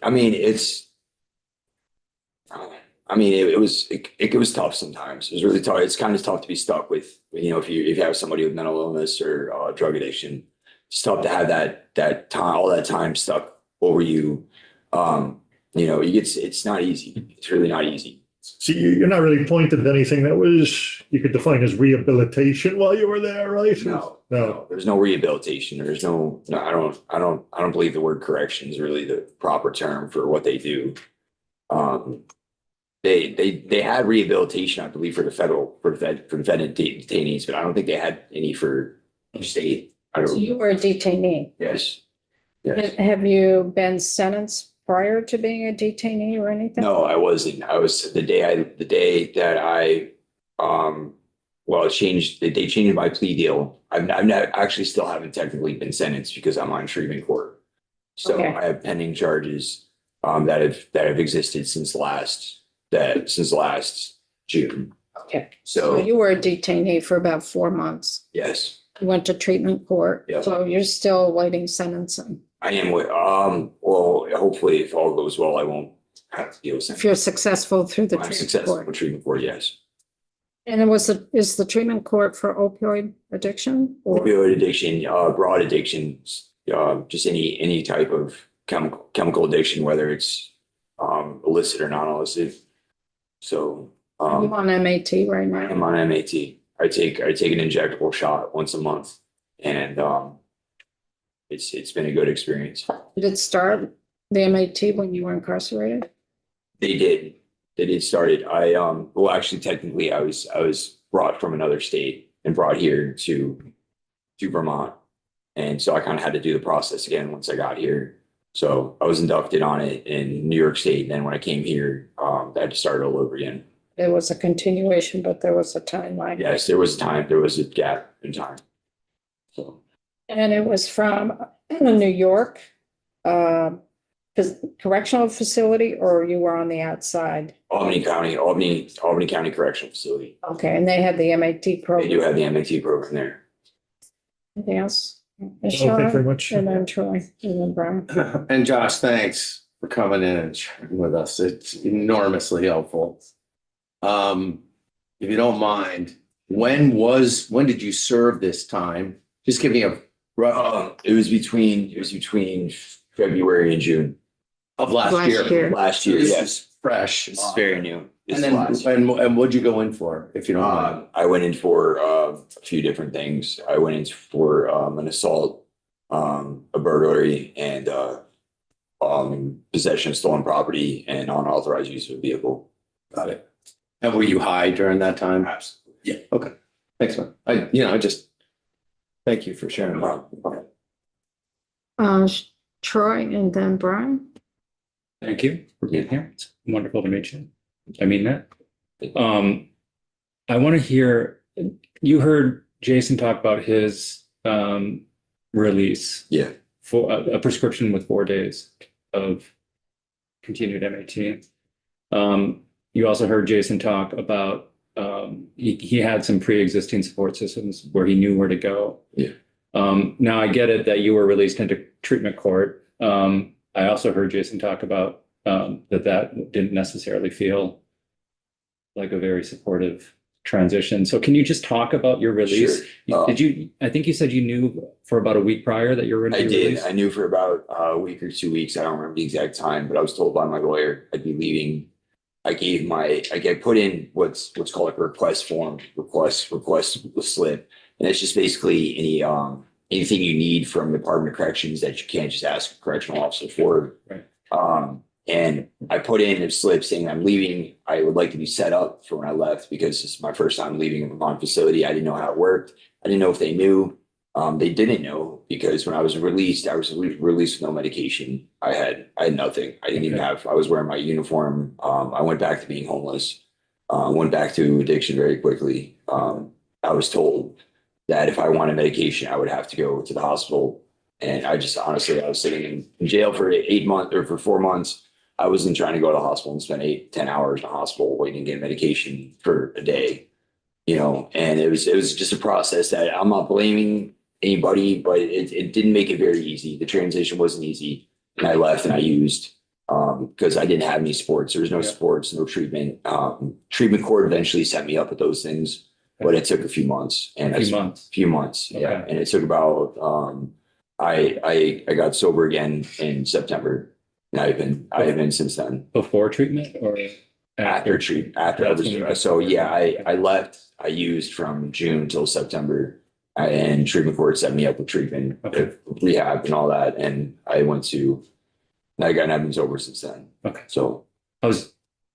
was tough sometimes. It was really tough. It's kind of tough to be stuck with, if you have somebody with mental illness or drug addiction. It's tough to have that time, all that time stuck over you. It's not easy. It's really not easy. So you're not really pointing to anything that you could define as rehabilitation while you were there, right? No. There's no rehabilitation. There's no, I don't believe the word correction is really the proper term for what they do. They had rehabilitation, I believe, for the federal detainees, but I don't think they had any for state. I So don't. you were a detainee. Yes. Have you been sentenced prior to being a detainee or anything? No, I wasn't. I was the day that I it changed. They changed my plea deal. I'm not actually still haven't technically been sentenced because I'm on treatment court. So Okay. I have pending charges that have existed since last June. Okay. So So you were a detainee for about 4 months. yes, You went to treatment court. Yeah. So you're still awaiting sentencing. I am. Well, hopefully, if all goes well, I won't have to deal with If you're successful through the I'm treatment successful court. with treatment court. Yes. And is the treatment court for opioid addiction? Or Opioid addiction, broad addictions, just any type of chemical addiction, whether it's illicit or non-illicit. So are you on MAT right now? I'm on MAT. I take an injectable shot once a month, and it's been a good experience. Did it start the MAT when you were incarcerated? They did start it. Actually, technically, I was brought from another state and brought here to Vermont, and so I kind of had to do the process again once I got here. So I was inducted on it in New York State, and then when I came here, I had to start all over again. There was a continuation, but there was a timeline. Yes, there was a gap in time. So And it was from New York, correctional facility, or you were on the outside? Albany County Correctional Facility. Okay, and they had the MAT They program. do have the MAT program there. Anything else? Thank you very much. And then Troy, and then Brian. And Josh, thanks for coming in and sharing with us. It's enormously helpful. If you don't mind, when did you serve this time? Just give me a rough It was between February and June of last year. last year. This Yes, is fresh. it's very new. This And is then, last year. and what'd you go in for, if you don't mind? I went in for a few different things. I went in for an assault, a burglary, and possession of stolen property and unauthorized use of a vehicle. Got it. And were you high during that time? Absolutely. Yeah. Okay. Thanks, man. Thank you for sharing that. Troy and then Brian. Thank you for being here. It's wonderful to meet you. I mean that. I want to hear, you heard Jason talk about his release. Yeah. For a prescription with 4 days of continued MAT. You also heard Jason talk about he had some pre-existing support systems where he knew where to go. Yeah. Now I get it that you were released into treatment court. I also heard Jason talk about that didn't necessarily feel like a very supportive transition. So can you just talk about your release? Sure. I think you said you knew for about a week prior that you were going to I be did. released? I knew for about a week or 2 weeks. I don't remember the exact time, but I was told by my lawyer I'd be leaving. I put in what's called a request slip, And it's just basically anything you need from the Department of Corrections that you can't just ask a correctional officer for. Right. And I put in a slip saying I'm leaving. I would like to be set up for when I left because this is my first time leaving a Vermont facility. I didn't know how it worked. I didn't know if they knew. They didn't know because when I was released with no medication. I had nothing. I didn't even have, I was wearing my uniform. I went back to being homeless, went back to addiction very quickly. I was told that if I wanted medication, I would have to go to the hospital. And I just honestly, I was sitting in jail for 8 months or for 4 months. I wasn't trying to go to the hospital and spend 8-10 hours in the hospital waiting to get medication for a day, and it was just a process that I'm not blaming anybody, but it didn't make it very easy. The transition wasn't easy. And I left and I used, because I didn't have any sports. There was no sports, no treatment. Treatment court eventually set me up with those things, but it took a few months and few months. Okay. Yeah. And it took about, I got sober again in September. And I've been since then. Before treatment or After treatment, I left, I used from June till September, and treatment court set me up with treatment, rehab and all that. And I've been sober since then. Okay. So how's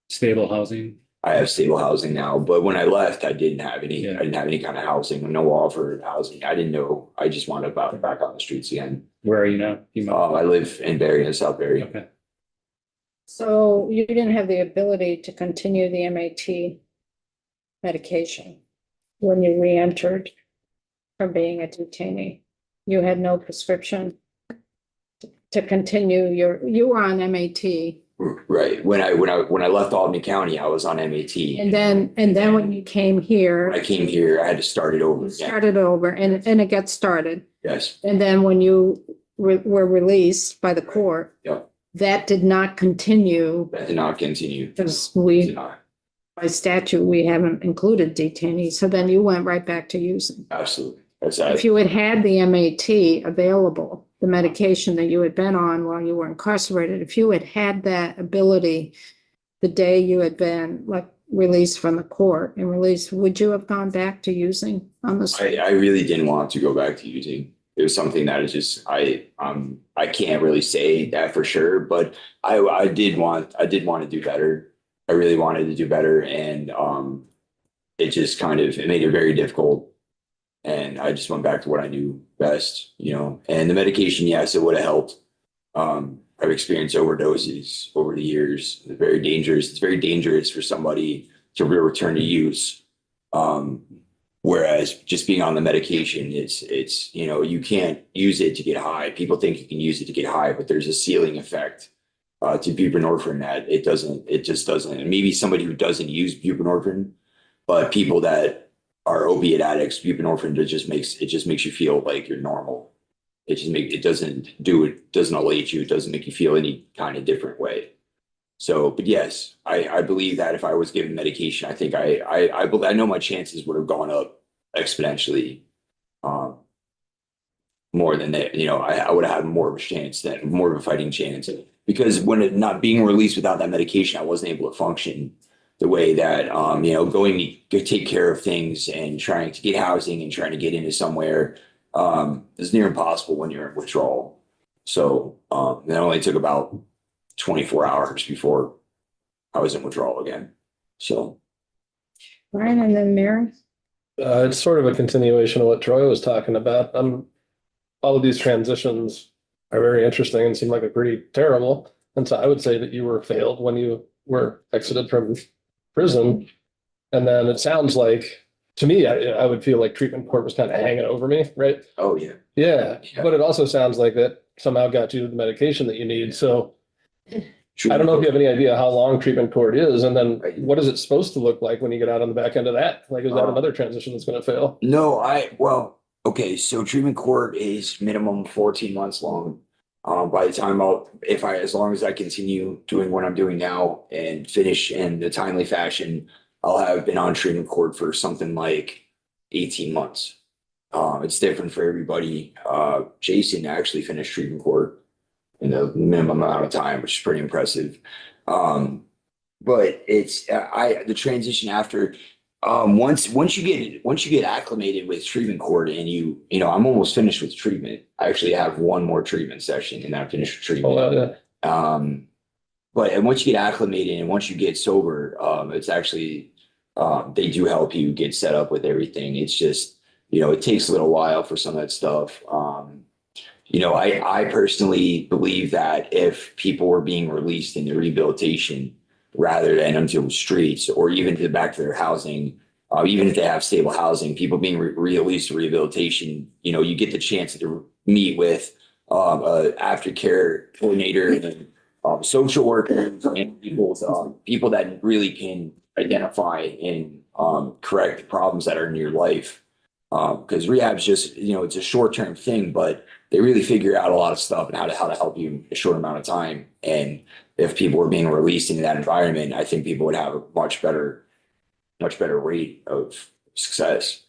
stable housing? I have stable housing now, but when I left, I didn't have any kind of housing, no offer of housing. I didn't know. I just wanted to back on the streets again. Where are you now? I live in Barry, in South Barry. Okay. So you didn't have the ability to continue the MAT medication when you re-entered from being a detainee. You had no prescription to continue you were on MAT. Right. When I left Albany County, I was on MAT. And then when you came here. When I came here, I had to start it over again. Started over and it gets started. Yes. And then when you were released by the court. Yep. That did not continue. That did not continue. Because by statute, we haven't included detainees. So then you went right back to using. Absolutely. If you had had the MAT available, the medication that you had been on while you were incarcerated, if you had had that ability the day you had been released from the court and released, would you have gone back to using on the street? I really didn't want to go back to using. It was something that is just I can't really say that for sure, but I did want to do better. I really wanted to do better, and it just it made it very difficult. And I just went back to what I knew best, and the medication, yes, it would have helped. I've experienced overdoses over the years. It's very dangerous. It's very dangerous for somebody to return to use. Whereas just being on the medication, it's you can't use it to get high. People think you can use it to get high, but there's a ceiling effect to buprenorphine that it just doesn't. And maybe somebody who doesn't use buprenorphine, but people that are opiate addicts, buprenorphine just makes you feel like you're normal. It doesn't elate you. It doesn't make you feel any kind of different way. So, but yes, I believe that if I was given medication, I think I know my chances would have gone up exponentially, more than that. I would have had more of a fighting chance, because when not being released without that medication, I wasn't able to function the way that, going to go take care of things and trying to get housing and trying to get into somewhere, is near impossible when you're in withdrawal. So, it only took about 24 hours before I was in withdrawal again. So. Ryan, and then Mary? It's sort of a continuation of what Troy was talking about. All of these transitions are very interesting and seem like a pretty terrible. And so I would say that you were failed when you were exited from prison. And then it sounds like, to me, I would feel like treatment court was kind of hanging over me, right? Oh, yeah. Yeah. But it also sounds like that somehow got you the medication that you need. So I don't know if you have any idea how long treatment court is, and then what is it supposed to look like when you get out on the back end of that? Like, is that another transition that's going to fail? No, okay. So treatment court is minimum 14 months long. By the time as long as I continue doing what I'm doing now and finish in a timely fashion, I'll have been on treatment court for something like 18 months. It's different for everybody. Jason actually finished treatment court in the minimum amount of time, which is pretty impressive. But it's the transition after Once you get acclimated with treatment court and I'm almost finished with treatment. I actually have one more treatment session and then I'm finished with treatment. Oh, yeah. But once you get acclimated and once you get sober, it's actually, they do help you get set up with everything. It's just, it takes a little while for some of that stuff. I personally believe that if people were being released into rehabilitation rather than into the streets or even to the back to their housing, even if they have stable housing, people being released to rehabilitation, you get the chance to meet with aftercare coordinator and social workers and people that really can identify and correct the problems that are in your life. Because rehab is just, it's a short-term thing, but they really figure out a lot of stuff and how to help you in a short amount of time. And if people were being released into that environment, I think people would have a much better rate of success.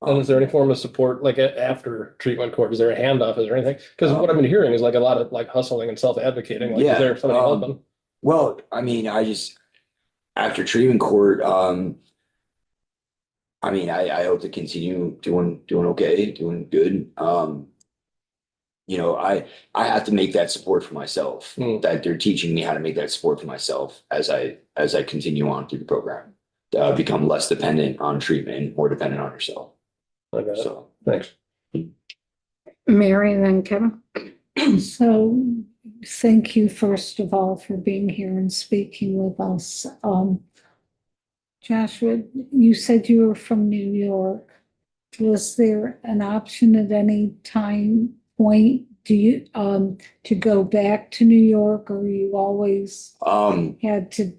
And is there any form of support, like after treatment court? Is there a handoff? Is there anything? Because what I've been hearing is like a lot of like hustling and self-advocating. Like, Yeah, is there somebody helping? Well, I mean, after treatment court, I hope to continue doing okay, doing good. I have to make that support for myself. That they're teaching me how to make that support for myself as I continue on through the program. Become less dependent on treatment, more dependent on yourself. Okay. So Thanks. Mary, then Kevin. So thank you, first of all, for being here and speaking with us. Joshua, you said you were from New York. Was there an option at any time point to go back to New York, or you always had to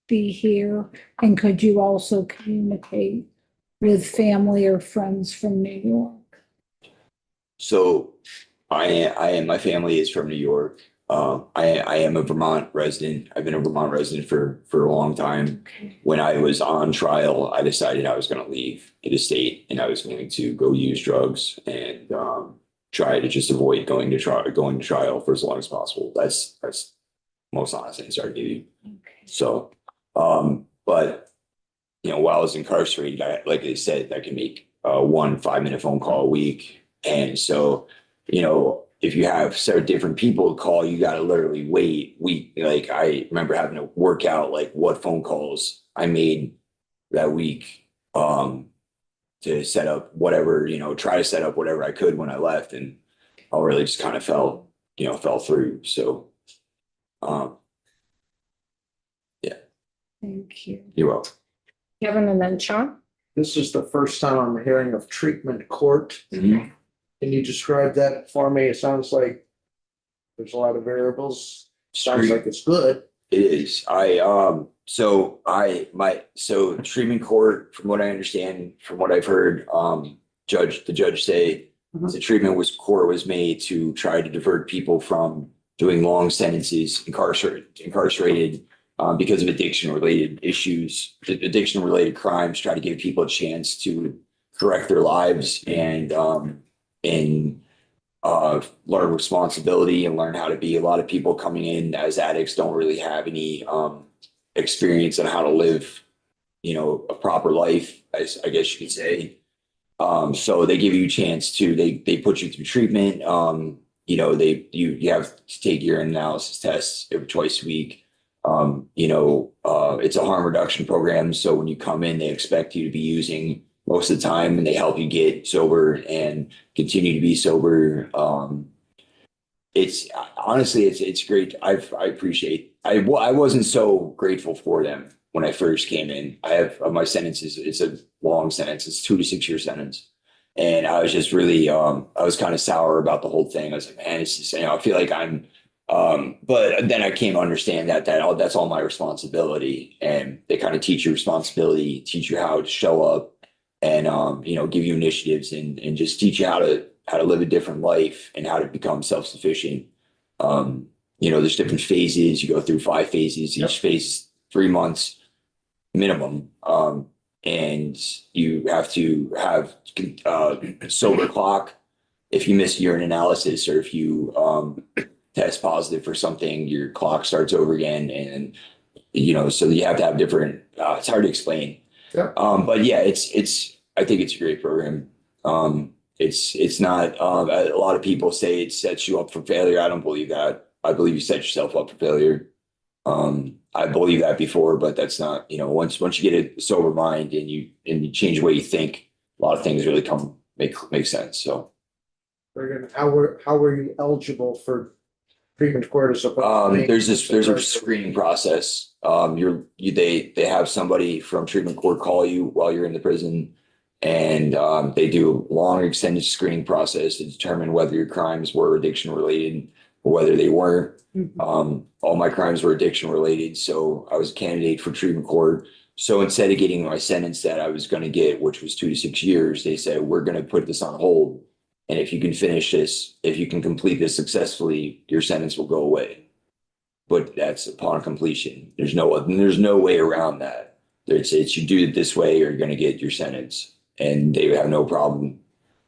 be here? And could you also communicate with family or friends from New York? So my family is from New York. I am a Vermont resident. I've been a Vermont resident for a long time. Okay. When I was on trial, I decided I was going to leave the state and I was going to go use drugs and try to just avoid going to trial for as long as possible. That's most honest answer I give you. Okay. So, but while I was incarcerated, like I said, I can make 1 5-minute phone call a week. And so, if you have several different people to call, you got to literally wait. Like I remember having to work out like what phone calls I made that week to set up whatever, try to set up whatever I could when I left. And I really just kind of fell through. So, yeah. Thank you. You're welcome. Kevin, and then Sean. This is the first time I'm hearing of treatment court. Mhm. Can you describe that for me? It sounds like there's a lot of variables. Sounds like it's good. It is. So treatment court, from what I understand, from what I've heard, the judge say, the treatment court was made to try to divert people from doing long sentences, incarcerated because of addiction-related issues, addiction-related crimes, try to give people a chance to correct their lives and learn responsibility and learn how to be. A lot of people coming in as addicts don't really have any experience on how to live, a proper life, I guess you could say. So they give you a chance to, they put you through treatment. You have to take urine analysis tests twice a week. It's a harm reduction program. So when you come in, they expect you to be using most of the time, and they help you get sober and continue to be sober. It's honestly, it's great. I appreciate. I wasn't so grateful for them when I first came in. I have my sentences. It's a long sentence. It's 2 to 6 year sentence, and I was just really I was kind of sour about the whole thing. I was like, man, it's just, I feel like I'm. But then I came to understand that that's all my responsibility, and they kind of teach you responsibility, teach you how to show up, and give you initiatives and just teach you how to live a different life and how to become self-sufficient. There's different phases. You go through 5 phases. Each phase is 3 months minimum. And you have to have a sober clock. If you miss urine analysis or if you test positive for something, your clock starts over again. And, so you have to have different, it's hard to explain. Yeah. But yeah, I think it's a great program. It's not, a lot of people say it sets you up for failure. I don't believe that. I believe you set yourself up for failure. I believe that before, but that's not, once you get a sober mind and you change the way you think, a lot of things really make sense. So, Very good. How were you eligible for treatment court as opposed to? there's a screening process. They have somebody from treatment court call you while you're in the prison, and they do a long extended screening process to determine whether your crimes were addiction related or whether they weren't. All my crimes were addiction related, so I was a candidate for treatment court. So instead of getting my sentence that I was going to get, which was 2 to 6 years, they said, we're going to put this on hold. And if you can finish this, if you can complete this successfully, your sentence will go away. But that's upon completion. There's no way around that. It's you do it this way or you're going to get your sentence. And they have no problem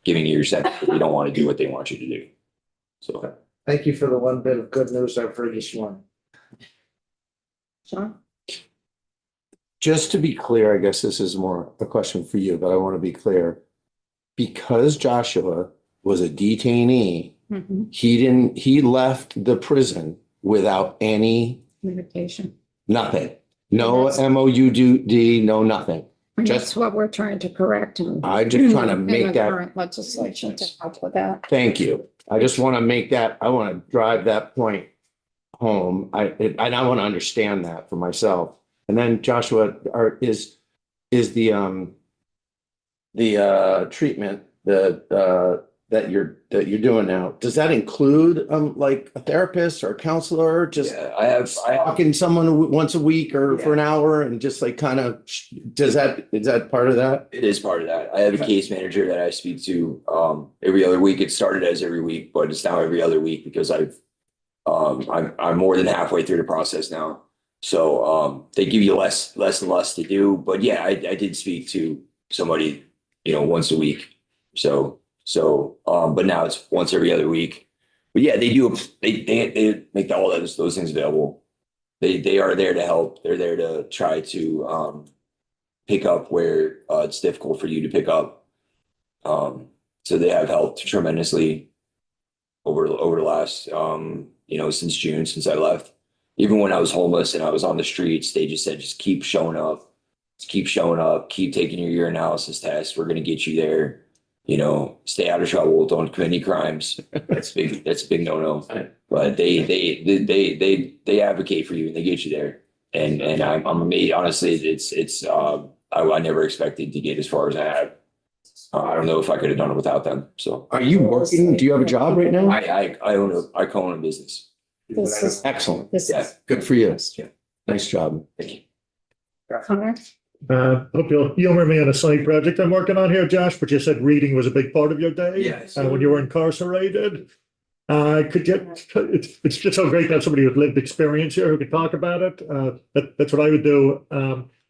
giving you your sentence if you don't want to do what they want you to do. So Thank you for the one bit of good news I've heard this morning. Sean? Just to be clear, I guess this is more a question for you, but I want to be clear. Because Joshua was a detainee, Mm-hmm. he left the prison without any, Communication. nothing. No That's- MOUD, no nothing. And Just- that's what we're trying to correct. I'm just trying to in make the that, current legislation to help with that. thank you. I just want to make that, I want to drive that point home. And I want to understand that for myself. And then Joshua, is the treatment that you're doing now, does that include like a therapist or a counselor? Just yeah, I have talking to someone once a week or for an Yeah. hour and just like kind of, is that part of that? It is part of that. I have a case manager that I speak to every other week. It started as every week, but it's now every other week because I'm more than halfway through the process now. So they give you less and less to do. But yeah, I did speak to somebody, once a week. So but now it's once every other week. But yeah, they make all those things available. They are there to help. They're there to try to pick up where it's difficult for you to pick up. So they have helped tremendously over the last since June, since I left. Even when I was homeless and I was on the streets, they just said, just keep showing up, keep taking your urinalysis test. We're gonna get you there. Stay out of trouble. Don't commit any crimes. That's a big no-no. But they advocate for you and they get you there. And I'm amazed. Honestly, I never expected to get as far as I have. I don't know if I could have done it without them. So Are you working? Do you have a job right now? I co-own a business. This is, Excellent. this Yeah. is. Good for you. Yeah. Nice job. Thank you. Connor? Hope you'll humor me on a side project I'm working on here, Josh, but you said reading was a big part of your day. Yes. When you were incarcerated. It's just so great to have somebody with lived experience here who can talk about it. That's what I would do.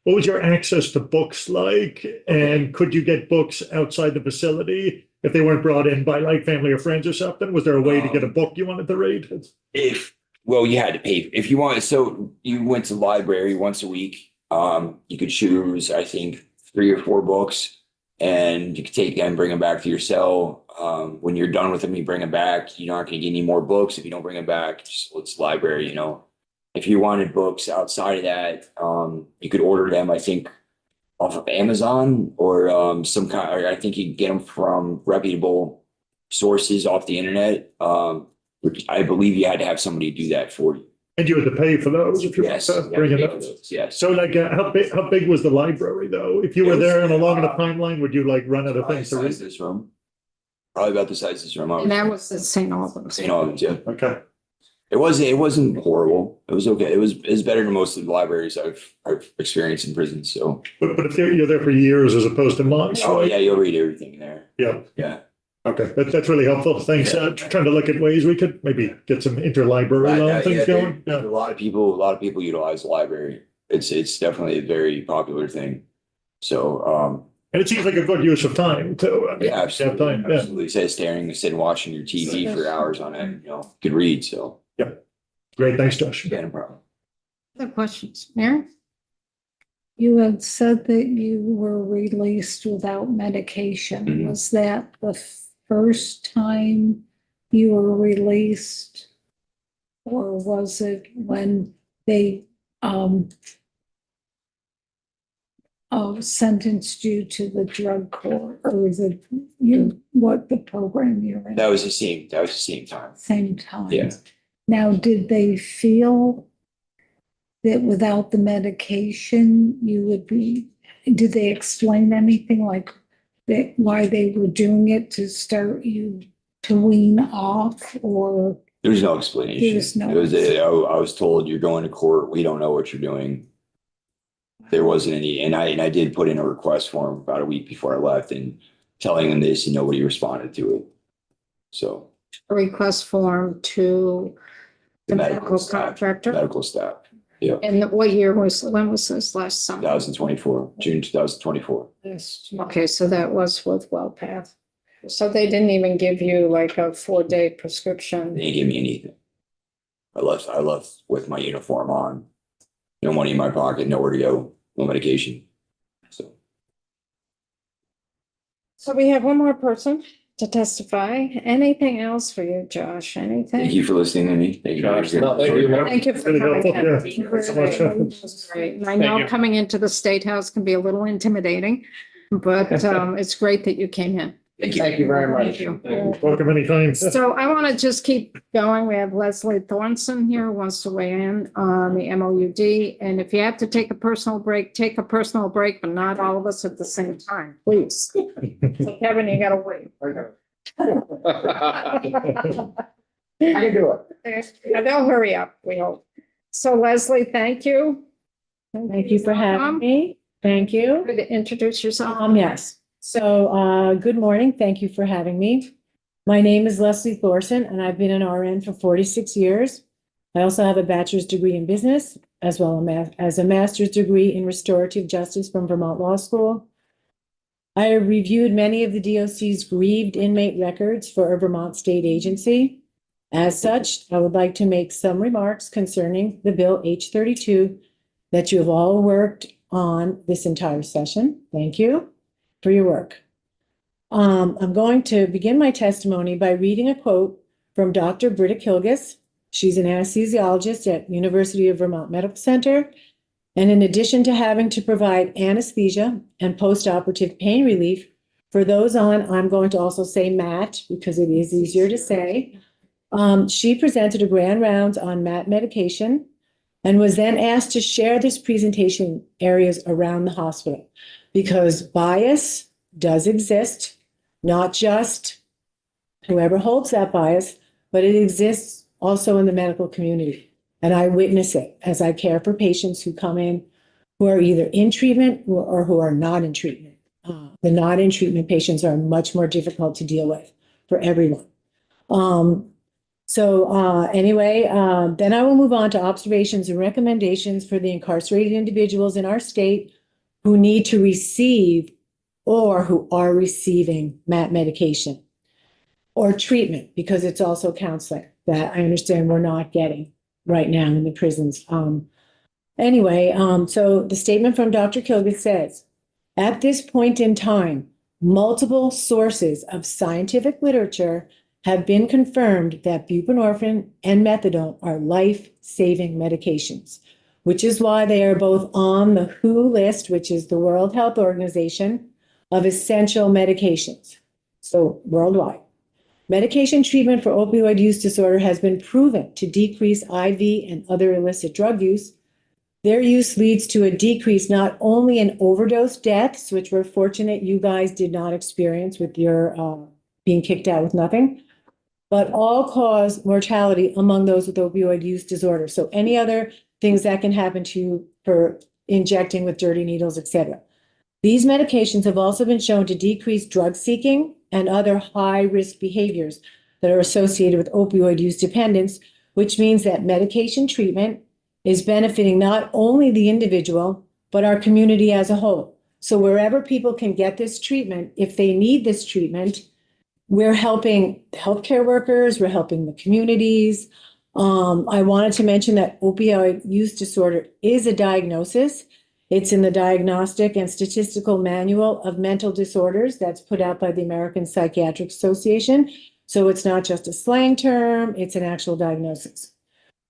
What was your access to books like? And could you get books outside the facility if they weren't brought in by like family or friends or something? Was there a way to get a book you wanted to read? You had to pay if you wanted. So you went to the library once a week. You could choose, I think, 3 or 4 books, and you could take them, bring them back to your cell. When you're done with them, you bring them back. You're not going to get any more books if you don't bring them back. It's library, If you wanted books outside of that, you could order them, I think, off of Amazon or some kind. I think you can get them from reputable sources off the internet. Which I believe you had to have somebody do that for you. And you had to pay for those if you Yes, were you had to bringing pay for those. those, yes. So like, how big was the library though? If you were It was, there in a long enough timeline, would you like run out of Probably things to the read? size of this room. Probably about the size of this room. And that was at St. Albans. St. Albans, yeah. Okay. It wasn't horrible. It was okay. It was better than most of the libraries I've experienced in prison. So But if you're there for years as opposed to months, oh right? yeah, you'll read everything there. Yeah. Yeah. Okay, that's really helpful. Thanks. Trying to look at ways we could maybe get some interlibrary loan things going. A Yeah. lot of people utilize the library. It's definitely a very popular thing. So And it seems like a good use of time too. I mean, yeah, absolutely. have time, yeah. Absolutely. Sitting watching your TV for hours on end, you could read. So Great, thanks, Josh. yeah, no problem. Other questions? Mary? You had said that you were released without medication. Mhm. Was that the first time you were released? Or was it when they sentenced you to the drug court, or was it what the program you're in? That was the same time. Same time? Yeah. Now, did they feel that without the medication, you would be, did they explain anything like that, why they were doing it to start you to wean off, or? There's no explanation. There's no- It was, I was told, you're going to court. We don't know what you're doing. There wasn't any, and I did put in a request form about a week before I left and telling them this, and nobody responded to it. So A request form to the medical staff, contractor. medical staff, yeah, And what year when was this last summer? 2024, June 2024. Okay, so that was with WellPath. So they didn't even give you like a 4-day They prescription. didn't give me anything. I left with my uniform on, no money in my pocket, nowhere to go, no medication. So we have one more person to testify. Anything else for you, Josh? Anything? Thank you for listening to me. Thank you. Josh, no, thank you. Thank you for Really coming helpful, yeah. in. Thank you very much. It was great. And I know you. coming into the State House can be a little intimidating, but it's great that you came in. Thank you. Thank you very much. Thank you. Welcome anytime. So I want to just keep going. We have Leslie Thornson here who wants to weigh in on the MOUD. And if you have to take a personal break, take a personal break, but not all of us at the same time, please. So Kevin, you gotta wait. I can do it. Yeah, they'll hurry up, we hope. So Leslie, thank you. Thank you for having me. Thank you. To introduce yourself. Yes. So, good morning. Thank you for having me. My name is Leslie Thorson, and I've been an RN for 46 years. I also have a bachelor's degree in business, as well as a master's degree in restorative justice from Vermont Law School. I have reviewed many of the DOC's grieved inmate records for a Vermont state agency. As such, I would like to make some remarks concerning the Bill H-32 that you have all worked on this entire session. Thank you for your work. I'm going to begin my testimony by reading a quote from Dr. Britta Kilgus. She's an anesthesiologist at University of Vermont Medical Center. And in addition to having to provide anesthesia and post-operative pain relief for those on, I'm going to also say MAT because it is easier to say. She presented a grand rounds on MAT medication and was then asked to share this presentation areas around the hospital because bias does exist, not just whoever holds that bias, but it exists also in the medical community. And I witness it as I care for patients who come in who are either in treatment or who are not in treatment. The not in treatment patients are much more difficult to deal with for everyone. Anyway, then I will move on to observations and recommendations for the incarcerated individuals in our state who need to receive or who are receiving MAT medication or treatment, because it's also counseling that I understand we're not getting right now in the prisons. So the statement from Dr. Kilgus says, at this point in time, multiple sources of scientific literature have been confirmed that buprenorphine and methadone are life-saving medications, which is why they are both on the WHO list, which is the World Health Organization, of essential medications, so worldwide. Medication treatment for opioid use disorder has been proven to decrease IV and other illicit drug use. Their use leads to a decrease not only in overdose deaths, which we're fortunate you guys did not experience with your being kicked out with nothing, but all-cause mortality among those with opioid use disorder. So any other things that can happen to you for injecting with dirty needles, etc. These medications have also been shown to decrease drug seeking and other high-risk behaviors that are associated with opioid use dependence, which means that medication treatment is benefiting not only the individual, but our community as a whole. So wherever people can get this treatment, if they need this treatment, we're helping healthcare workers, we're helping the communities. I wanted to mention that opioid use disorder is a diagnosis. It's in the Diagnostic and Statistical Manual of Mental Disorders that's put out by the American Psychiatric Association. So it's not just a slang term, it's an actual diagnosis.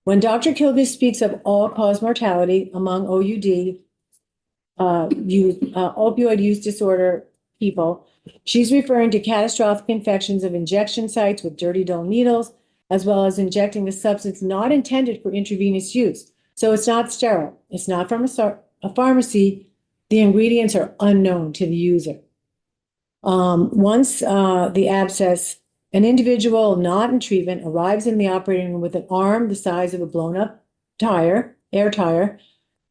When Dr. Kilgus speaks of all-cause mortality among opioid use disorder people, she's referring to catastrophic infections of injection sites with dirty, dull needles, as well as injecting a substance not intended for intravenous use. So it's not sterile. It's not from a pharmacy. The ingredients are unknown to the user. Once the abscess, an individual not in treatment arrives in the operating room with an arm the size of a blown up tire, air tire,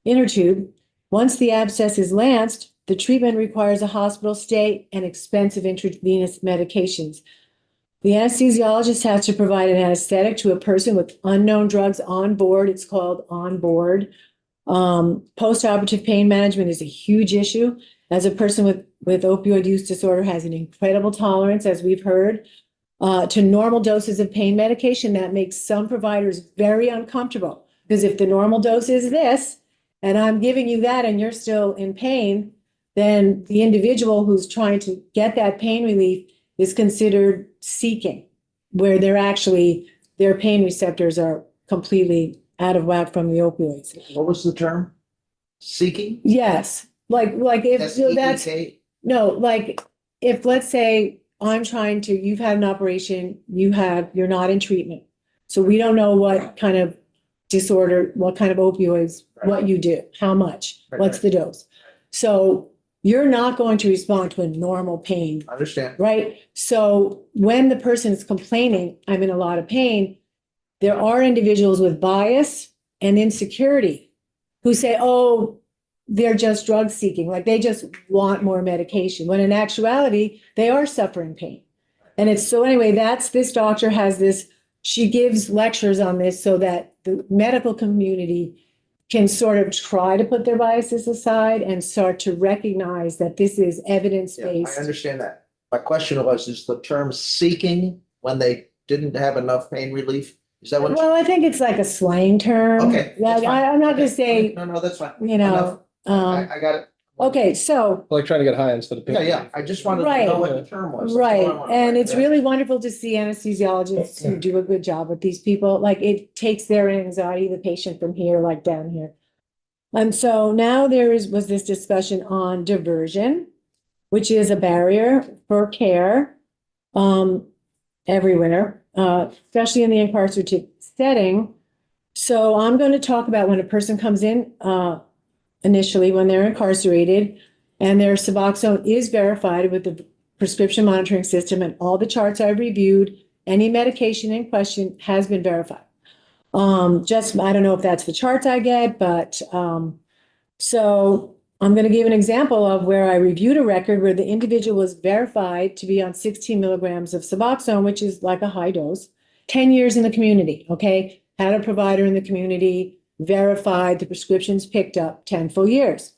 inner tube. Once the abscess is lanced, the treatment requires a hospital stay and expensive intravenous medications. The anesthesiologist has to provide an anesthetic to a person with unknown drugs on board. It's called on board. Post-operative pain management is a huge issue. As a person with opioid use disorder has an incredible tolerance, as we've heard, to normal doses of pain medication. That makes some providers very uncomfortable, because if the normal dose is this, and I'm giving you that and you're still in pain, then the individual who's trying to get that pain relief is considered seeking, where their pain receptors are completely out of whack from the opioids. What was the term? Seeking? Yes, like if that's, S-E-E-K? no, like if, let's say, you've had an operation, you're not in treatment. So we don't know what kind of disorder, what kind of opioids, what you do, how much, what's the dose. So you're not going to respond to a normal pain, Understand. right? So when the person is complaining, I'm in a lot of pain, there are individuals with bias and insecurity who say, oh, they're just drug seeking, like they just want more medication, when in actuality, they are suffering pain. And it's so anyway, this doctor has this, she gives lectures on this so that the medical community can sort of try to put their biases aside and start to recognize that this is Yeah, evidence-based. I understand that. My question was, is the term seeking when they didn't have enough pain relief? Is that what? Well, I think it's like a slang term. Okay, that's Like, fine. I'm not gonna Okay. say, No, that's fine. you know, I got it. okay, so, Like trying to get high instead of pain. Yeah, I just wanted to Right. know what the term was. That's all I right, wanted. and it's Yeah. really wonderful to see anesthesiologists who do a good job with these people. Like, it takes their anxiety, the patient, from here, like down here. And so now was this discussion on diversion, which is a barrier for care everywhere, especially in the incarcerated setting. So I'm going to talk about when a person comes in initially, when they're incarcerated, and their Suboxone is verified with the prescription monitoring system, and all the charts I've reviewed, any medication in question has been verified. I don't know if that's the charts I get, but so I'm going to give an example of where I reviewed a record where the individual was verified to be on 16 milligrams of Suboxone, which is like a high dose, 10 years in the community, okay? Had a provider in the community, verified, the prescriptions picked up 10 full years.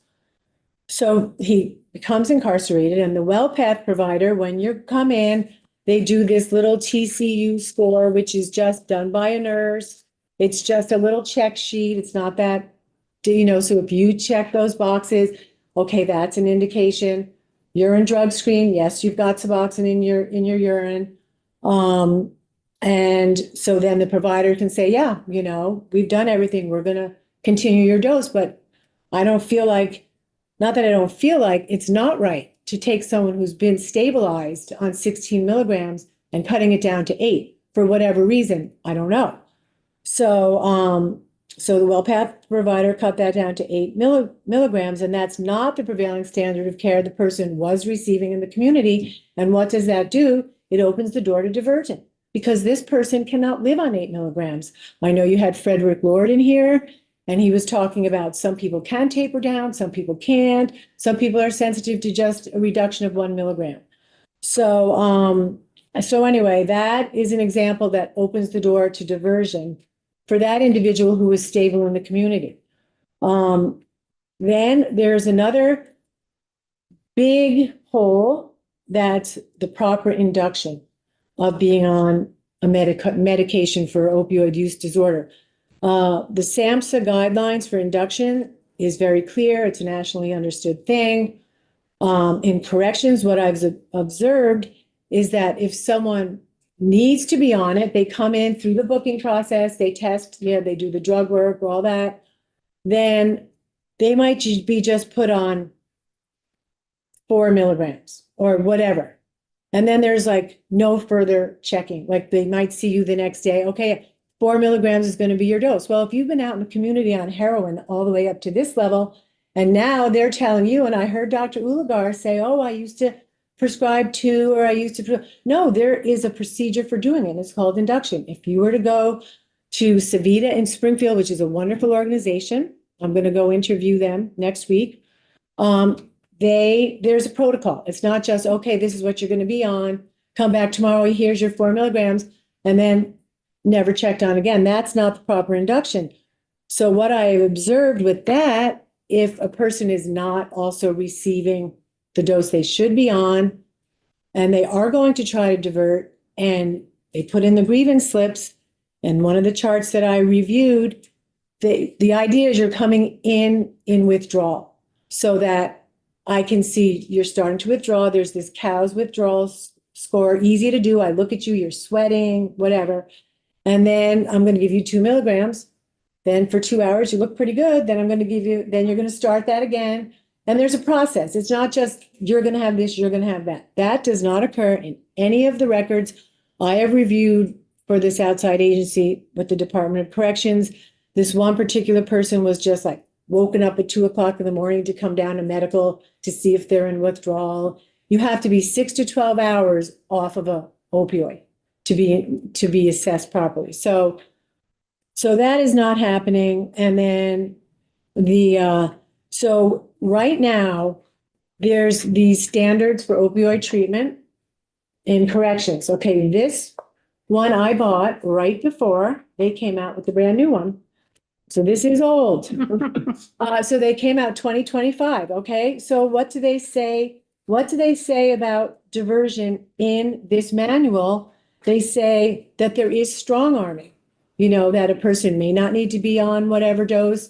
So he becomes incarcerated, and the WellPath provider, when you come in, they do this little TCU score, which is just done by a nurse. It's just a little check sheet. It's not that, so if you check those boxes, okay, that's an indication. Urine drug screen, yes, you've got Suboxone in your urine. And so then the provider can say, yeah, we've done everything. We're going to continue your dose, but I don't feel like, not that I don't feel like, it's not right to take someone who's been stabilized on 16 milligrams and cutting it down to 8 for whatever reason. I don't know. So, so the WellPath provider cut that down to 8 milligrams, and that's not the prevailing standard of care the person was receiving in the community. And what does that do? It opens the door to diversion, because this person cannot live on 8 milligrams. I know you had Frederick Lord in here, and he was talking about some people can taper down, some people can't. Some people are sensitive to just a reduction of 1 milligram. So, so anyway, that is an example that opens the door to diversion for that individual who is stable in the community. Then there's another big hole, that's the proper induction of being on a medication for opioid use disorder. The SAMHSA guidelines for induction is very clear. It's a nationally understood thing. In corrections, what I've observed is that if someone needs to be on it, they come in through the booking process, they test, they do the drug work, all that, then they might be just put on 4 milligrams or whatever. And then there's like no further checking. Like they might see you the next day. Okay, 4 milligrams is going to be your dose. Well, if you've been out in the community on heroin all the way up to this level, and now they're telling you, and I heard Dr. Ulagar say, oh, I used to prescribe 2, or I used to, no, there is a procedure for doing it. It's called induction. If you were to go to Savita in Springfield, which is a wonderful organization, I'm going to go interview them next week. There's a protocol. It's not just, okay, this is what you're going to be on. Come back tomorrow. Here's your 4 milligrams. And then never checked on again. That's not the proper induction. So what I have observed with that, if a person is not also receiving the dose they should be on, and they are going to try to divert, and they put in the grievance slips, and one of the charts that I reviewed, the idea is you're coming in withdrawal, so that I can see you're starting to withdraw. There's this COWS withdrawal score, easy to do. I look at you, you're sweating, whatever. And then I'm going to give you 2 milligrams. Then for 2 hours, you look pretty good. Then I'm going to give you, then you're going to start that again. And there's a process. It's not just you're going to have this, you're going to have that. That does not occur in any of the records I have reviewed for this outside agency with the Department of Corrections. This one particular person was just like woken up at 2 o'clock in the morning to come down to medical to see if they're in withdrawal. You have to be 6 to 12 hours off of a opioid to be assessed properly. So that is not happening. And then so right now, there's these standards for opioid treatment in corrections. Okay, this one I bought right before they came out with the brand new one. So this is old. So they came out 2025. Okay, so what do they say? What do they say about diversion in this manual? They say that there is strong arming. That a person may not need to be on whatever dose,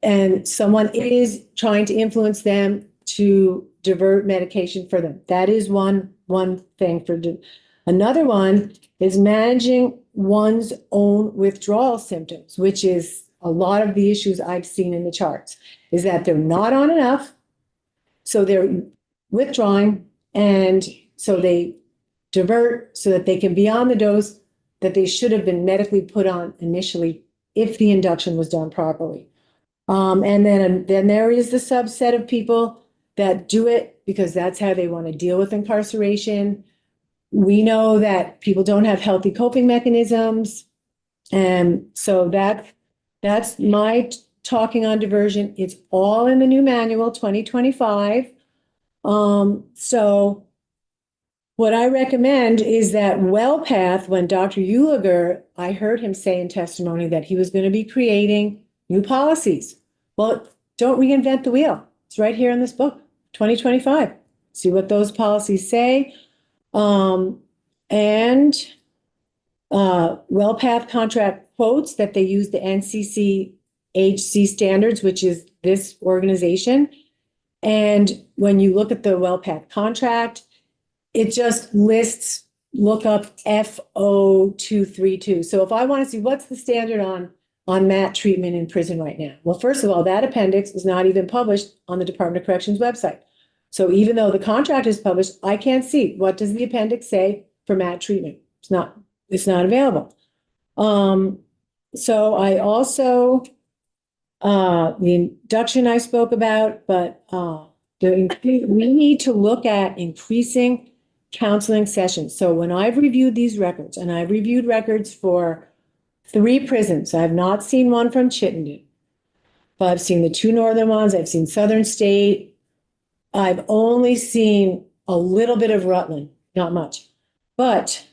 and someone is trying to influence them to divert medication for them. That is one thing. Another one is managing one's own withdrawal symptoms, which is a lot of the issues I've seen in the charts, is that they're not on enough, so they're withdrawing, and so they divert so that they can be on the dose that they should have been medically put on initially if the induction was done properly. And then there is the subset of people that do it because that's how they want to deal with incarceration. We know that people don't have healthy coping mechanisms. And so that's my talking on diversion. It's all in the new manual, 2025. So what I recommend is that WellPath, when Dr. Ulager, I heard him say in testimony that he was going to be creating new policies. Well, don't reinvent the wheel. It's right here in this book, 2025. See what those policies say. And WellPath contract quotes that they use the NCCHC standards, which is this organization. And when you look at the WellPath contract, it just lists, look up FO232. So if I want to see what's the standard on MAT treatment in prison right now. Well, first of all, that appendix is not even published on the Department of Corrections website. So even though the contract is published, I can't see what does the appendix say for MAT treatment. It's not available. So I also, the induction I spoke about, but we need to look at increasing counseling sessions. So when I've reviewed these records, and I've reviewed records for 3 prisons, I've not seen one from Chittenden, but I've seen the 2 northern ones, I've seen Southern State, I've only seen a little bit of Rutland, not much. But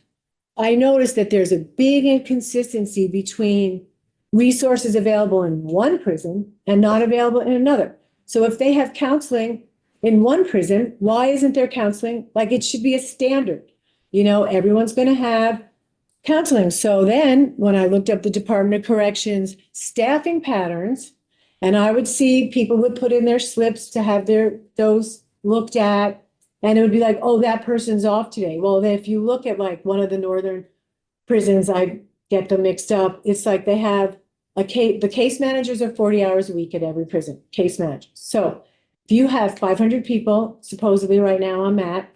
I noticed that there's a big inconsistency between resources available in one prison and not available in another. So if they have counseling in one prison, why isn't there counseling? Like it should be a standard. Everyone's going to have counseling. So then when I looked up the Department of Corrections staffing patterns And I would see people would put in their slips to have those looked at. And it would be like, oh, that person's off today. Well, then if you look at like one of the northern prisons, I get them mixed up. It's like they have the case managers are 40 hours a week at every prison, case managers. So if you have 500 people, supposedly right now on MAT,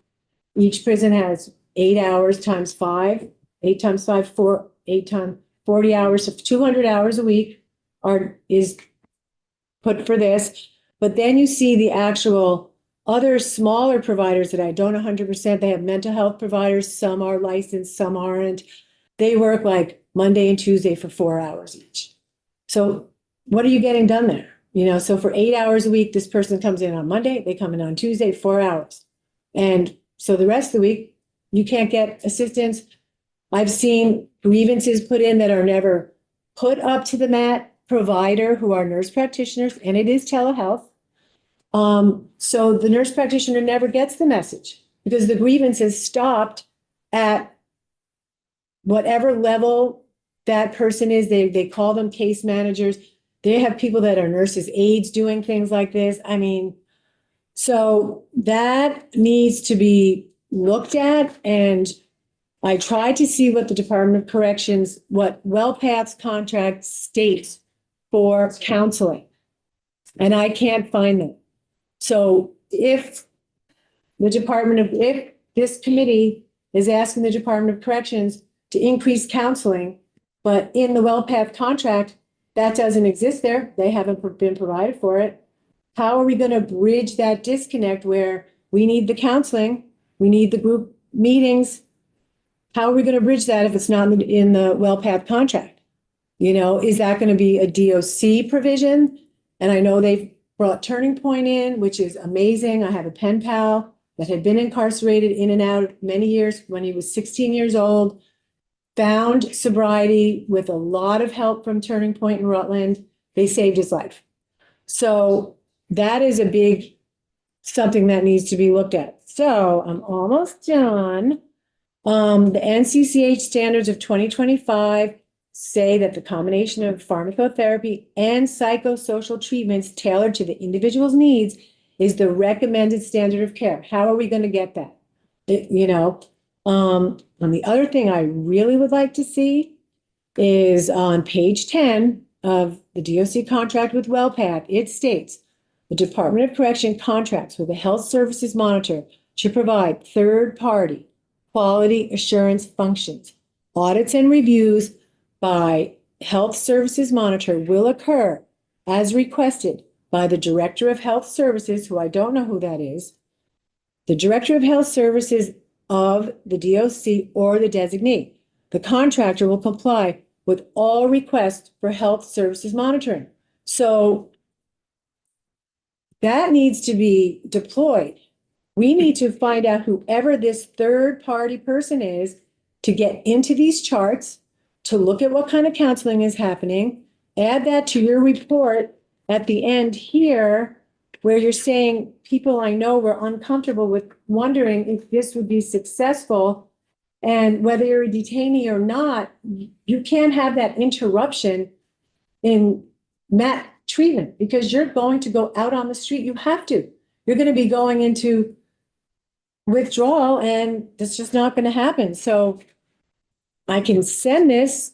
each prison has 8 hours times 5, 8 times 5, 8 times 40 hours, so 200 hours a week is put for this. But then you see the actual other smaller providers that I don't 100%, they have mental health providers. Some are licensed, some aren't. They work like Monday and Tuesday for 4 hours each. So what are you getting done there? You know, so for 8 hours a week, this person comes in on Monday, they come in on Tuesday, 4 hours. And so the rest of the week, you can't get assistance. I've seen grievances put in that are never put up to the MAT provider who are nurse practitioners, and it is telehealth. So the nurse practitioner never gets the message because the grievance is stopped at whatever level that person is. They call them case managers. They have people that are nurses aides doing things like this. I mean, so that needs to be looked at. And I tried to see what the Department of Corrections, what WellPath's contract states for counseling. And I can't find them. So if this committee is asking the Department of Corrections to increase counseling, but in the WellPath contract, that doesn't exist there, they haven't been provided for it. How are we going to bridge that disconnect where we need the counseling, we need the group meetings? How are we going to bridge that if it's not in the WellPath contract? You know, is that going to be a DOC provision? And I know they've brought Turning Point in, which is amazing. I have a pen pal that had been incarcerated in and out many years when he was 16 years old, found sobriety with a lot of help from Turning Point in Rutland. They saved his life. So that is a big something that needs to be looked at. So I'm almost done. The NCCH standards of 2025 say that the combination of pharmacotherapy and psychosocial treatments tailored to the individual's needs is the recommended standard of care. How are we going to get that? And the other thing I really would like to see is on page 10 of the DOC contract with WellPath. It states the Department of Correction contracts with the Health Services Monitor to provide third-party quality assurance functions. Audits and reviews by Health Services Monitor will occur as requested by the Director of Health Services, who I don't know who that is, the Director of Health Services of the DOC or the designee. The contractor will comply with all requests for health services monitoring. So that needs to be deployed. We need to find out whoever this third-party person is to get into these charts, to look at what kind of counseling is happening, add that to your report at the end here, where you're saying people I know were uncomfortable with wondering if this would be successful. And whether you're a detainee or not, you can't have that interruption in MAT treatment because you're going to go out on the street. You have to. You're going to be going into withdrawal, and that's just not going to happen. So I can send this,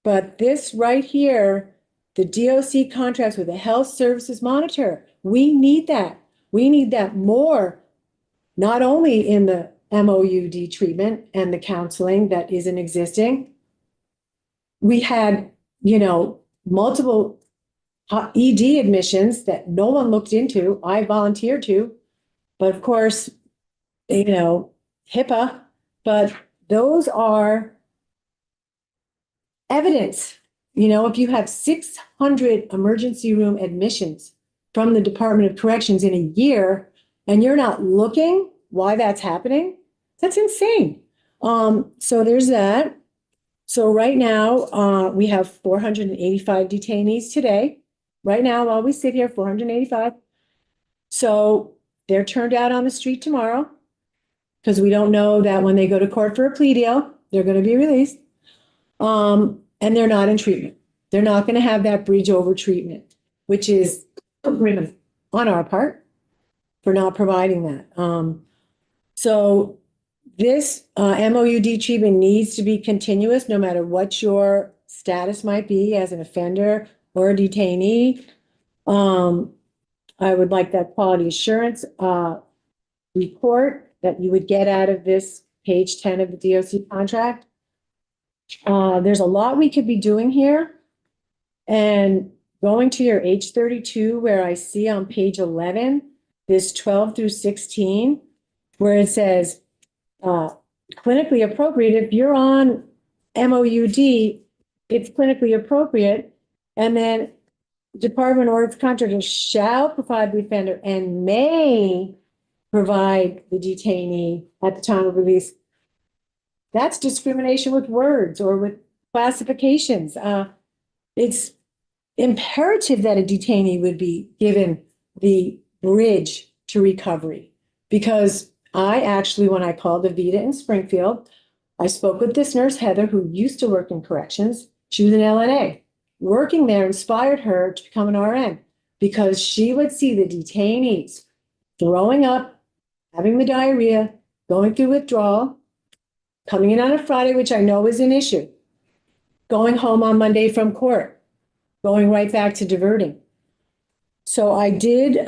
but this right here, the DOC contracts with the Health Services Monitor, we need that. We need that more, not only in the MOUD treatment and the counseling that isn't existing. We had, multiple ED admissions that no one looked into. I volunteered to, but of course, HIPAA, but those are evidence. If you have 600 emergency room admissions from the Department of Corrections in a year, and you're not looking why that's happening, that's insane. So there's that. So right now, we have 485 detainees today. Right now, while we sit here, 485. So they're turned out on the street tomorrow because we don't know that when they go to court for a plea deal, they're going to be released. And they're not in treatment. They're not going to have that bridge over treatment. which is criminal on our part for not providing that. So this MOUD treatment needs to be continuous, no matter what your status might be as an offender or a detainee. I would like that quality assurance report that you would get out of this page 10 of the DOC contract. There's a lot we could be doing here. And going to your H32, where I see on page 11, this 12 through 16, where it says clinically appropriate. If you're on MOUD, it's clinically appropriate. And then Department or its contractor shall provide the offender and may provide the detainee at the time of release. That's discrimination with words or with classifications. It's imperative that a detainee would be given the bridge to recovery, because I actually, when I called Avita in Springfield, I spoke with this nurse, Heather, who used to work in corrections. She was an LNA. Working there inspired her to become an RN because she would see the detainees throwing up, having the diarrhea, going through withdrawal, coming in on a Friday, which I know is an issue, going home on Monday from court, going right back to diverting. So I did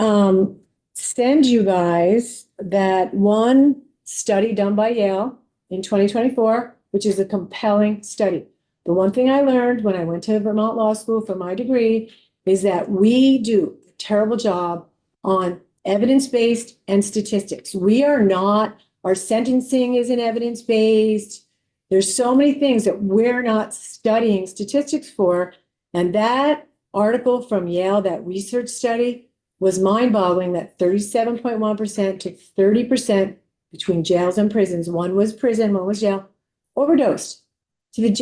send you guys that one study done by Yale in 2024, which is a compelling study. The one thing I learned when I went to Vermont Law School for my degree is that we do a terrible job on evidence-based and statistics. We are not, our sentencing isn't evidence-based. There's so many things that we're not studying statistics for. And that article from Yale, that research study, was mind-boggling that 37.1% to 30% between jails and prisons, one was prison, one was jail, overdosed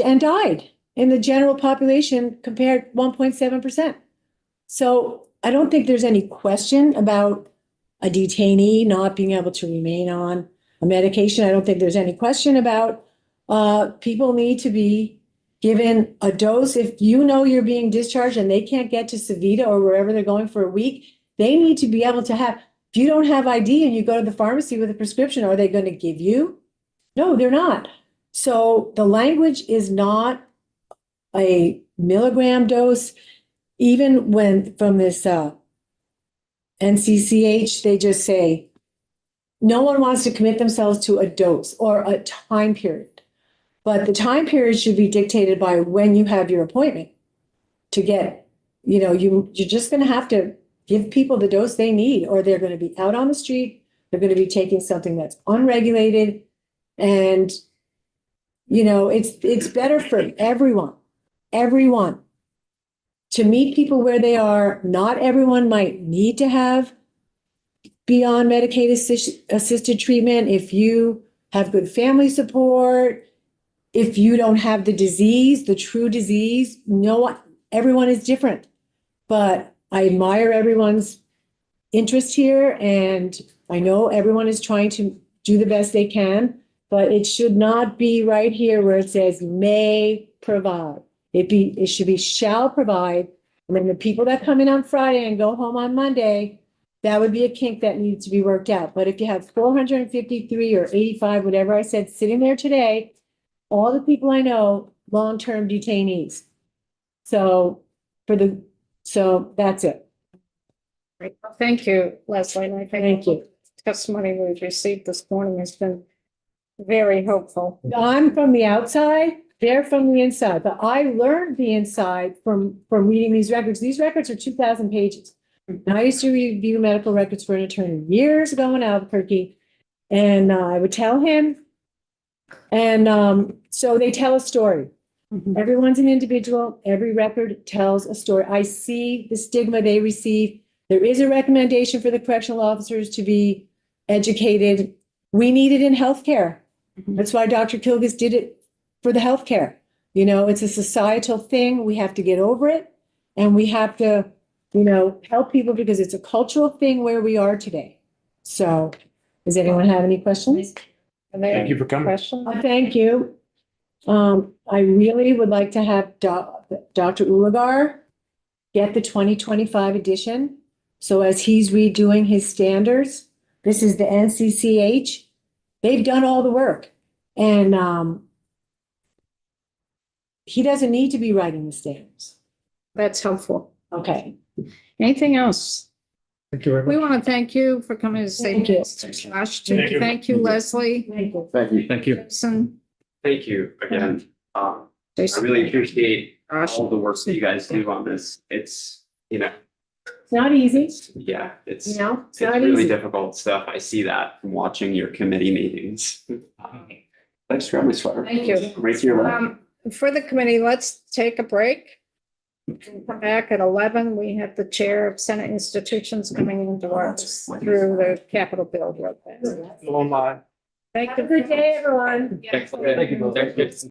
and died in the general population compared 1.7%. So I don't think there's any question about a detainee not being able to remain on a medication. I don't think there's any question about people need to be given a dose. If you know you're being discharged and they can't get to Savita or wherever they're going for a week, they need to be able to have, if you don't have ID and you go to the pharmacy with a prescription, are they going to give you? No, they're not. So the language is not a milligram dose. Even when from this NCCH, they just say, no one wants to commit themselves to a dose or a time period. But the time period should be dictated by when you have your appointment to get, you're just going to have to give people the dose they need, or they're going to be out on the street. They're going to be taking something that's unregulated. And, it's better for everyone to meet people where they are. Not everyone might need to have beyond Medicaid assisted treatment. If you have good family support, if you don't have the disease, the true disease, everyone is different. But I admire everyone's interest here, and I know everyone is trying to do the best they can, but it should not be right here where it says may provide. It should be shall provide. And then the people that come in on Friday and go home on Monday, that would be a kink that needs to be worked out. But if you have 453 or 85, whatever I said, sitting there today, all the people I know, long-term detainees. So that's it. Great. Well, thank you, Leslie. And I Thank you. the testimony we've received this morning has been very helpful. I'm from the outside, they're from the inside, but I learned the inside from reading these records. These records are 2,000 pages. And I used to review medical records for an attorney years ago in Albuquerque, and I would tell him. And so they tell a story. Everyone's an individual. Every record tells a story. I see the stigma they receive. There is a recommendation for the correctional officers to be educated. We need it in healthcare. That's why Dr. Kilgus did it for the healthcare. It's a societal thing. We have to get over it, and we have to, help people because it's a cultural thing where we are today. So, does anyone have any questions? Thank you for coming. Questions? Thank you. I really would like to have Dr. Ulagar get the 2025 edition. So as he's redoing his standards, this is the NCCH. They've done all the work. And he doesn't need to be writing the standards. That's helpful. Okay. Anything else? Thank you very We much. want to thank you for coming to say Thank you. this. Josh, Thank you. thank you, Leslie, Thank you. Thank you. Thank you. Jason, Thank you again. I Jason. really appreciate Josh. all the work that you guys do on this. It's, you know, It's not easy, yeah, it's you know, it's it's not really easy. difficult stuff. I see that from watching your committee meetings. Thanks for having me, Sweater. Thank you. Right to your left. For the committee, let's take a break. And come back at 11. We have the chair of Senate institutions coming into us through the Capitol Bill real fast. Oh my. Thank Have a you. good day, everyone. Thank you.